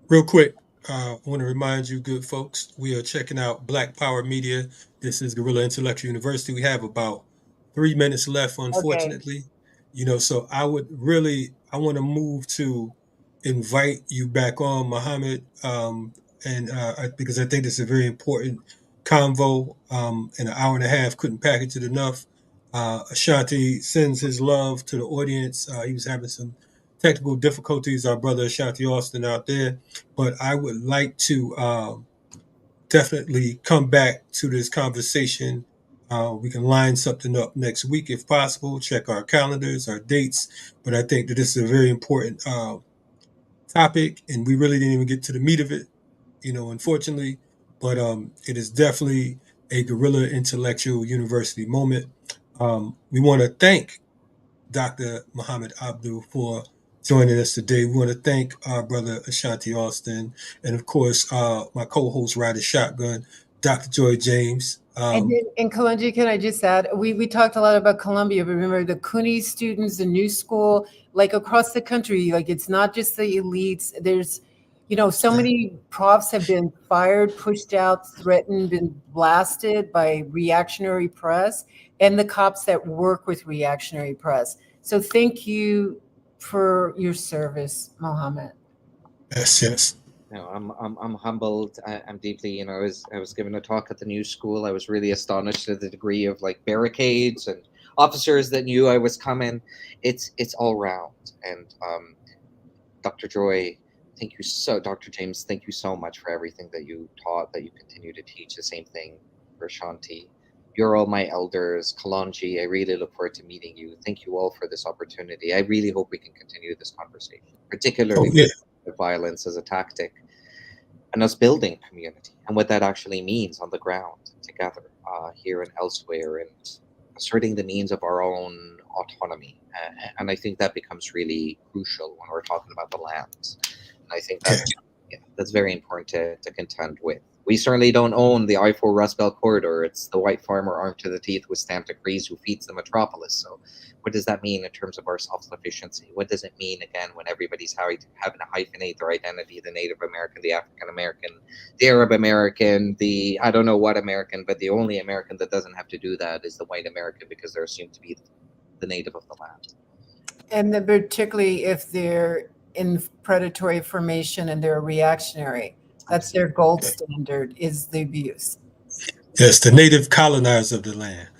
Real quick, I want to remind you, good folks, we are checking out Black Power Media. This is Guerrilla Intellectual University. We have about 3 minutes left, unfortunately. Okay. You know, so I want to move to invite you back on, Mohamed, because I think this is a very important convo. In an hour and a half, couldn't package it enough. Ashanti sends his love to the audience. He was having some technical difficulties, our brother Ashanti Alston out there, but I would like to definitely come back to this conversation We can line something up next week if possible. Check our calendars, our dates. But I think that this is a very important topic, and we really didn't even get to the meat of it, unfortunately. But it is definitely a Guerrilla Intellectual University moment. We want to thank Dr. Mohamed Abdou for joining us today. We want to thank our brother Ashanti Alston, and of course, my co-host Ryder Shotgun, Dr. Joy James. And Kalonji, can I just add, we talked a lot about Columbia, but remember the CUNY students, the new school, like across the country, like it's not just the elites. There's, so many profs have been fired, pushed out, threatened, been blasted by reactionary press and the cops that work with reactionary press. So thank you for your service, Mohamed. Yes. No, I'm humbled. I'm deeply, I was given a talk at the new school. I was really astonished at the degree of like barricades and officers that knew I was coming. It's all round. And Dr. Joy, Dr. James, thank you so much for everything that you taught, that you continue to teach. The same thing for Ashanti. You're all my elders. Kalonji, I really look forward to meeting you. Thank you all for this opportunity. I really hope we can continue this conversation, particularly with violence as a tactic, and us building community and what that actually means on the ground together here and elsewhere, and asserting the means of our own autonomy. And I think that becomes really crucial when we're talking about the lands. And I think that's very important to contend with. We certainly don't own the I-4 Rust Belt corridor. It's the white farmer armed to the teeth with stamp decrees who feeds the metropolis. So what does that mean in terms of our self-sufficiency? What does it mean, again, when everybody's having to hyphenate their identity, the Native American, the African American, the Arab American, the I don't know what American, but the only American that doesn't have to do that is the white American because they're assumed to be the native of the land. And then particularly if they're in predatory formation and they're reactionary. That's their gold standard, is the abuse. Yes, the native colonizers of the land.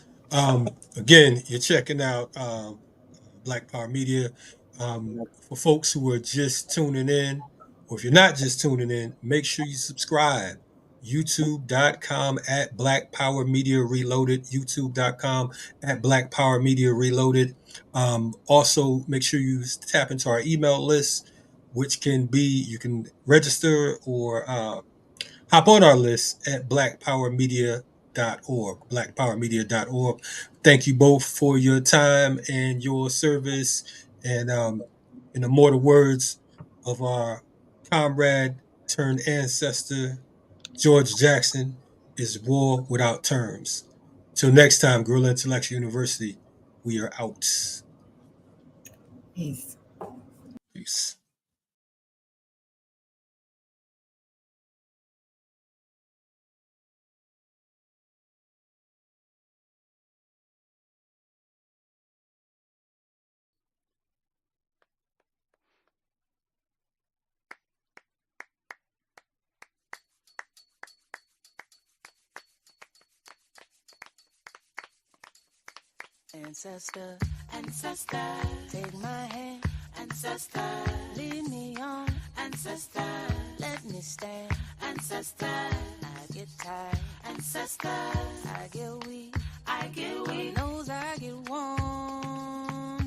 Again, you're checking out Black Power Media. For folks who are just tuning in, or if you're not just tuning in, make sure you subscribe. YouTube.com at Black Power Media Reloaded. YouTube.com at Black Power Media Reloaded. Also, make sure you tap into our email list, which can be, you can register or hop on our list at blackpowermedia.org. Blackpowermedia.org. Thank you both for your time and your service. And in the mortal words of our comrade turned ancestor, George Jackson, is war without terms. Till next time, Guerrilla Intellectual University, we are out. Peace. Peace. Ancestor, ancestor, take my hand, ancestor, lead me on, ancestor, let me stand, ancestor, I get tired, ancestor, I get weak, my nose I get warm,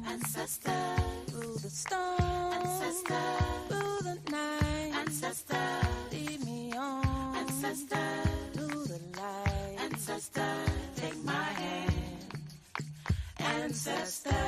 ancestor, through the storm, ancestor, through the night, ancestor, lead me on, ancestor, through the light, ancestor, take my hand, ancestor.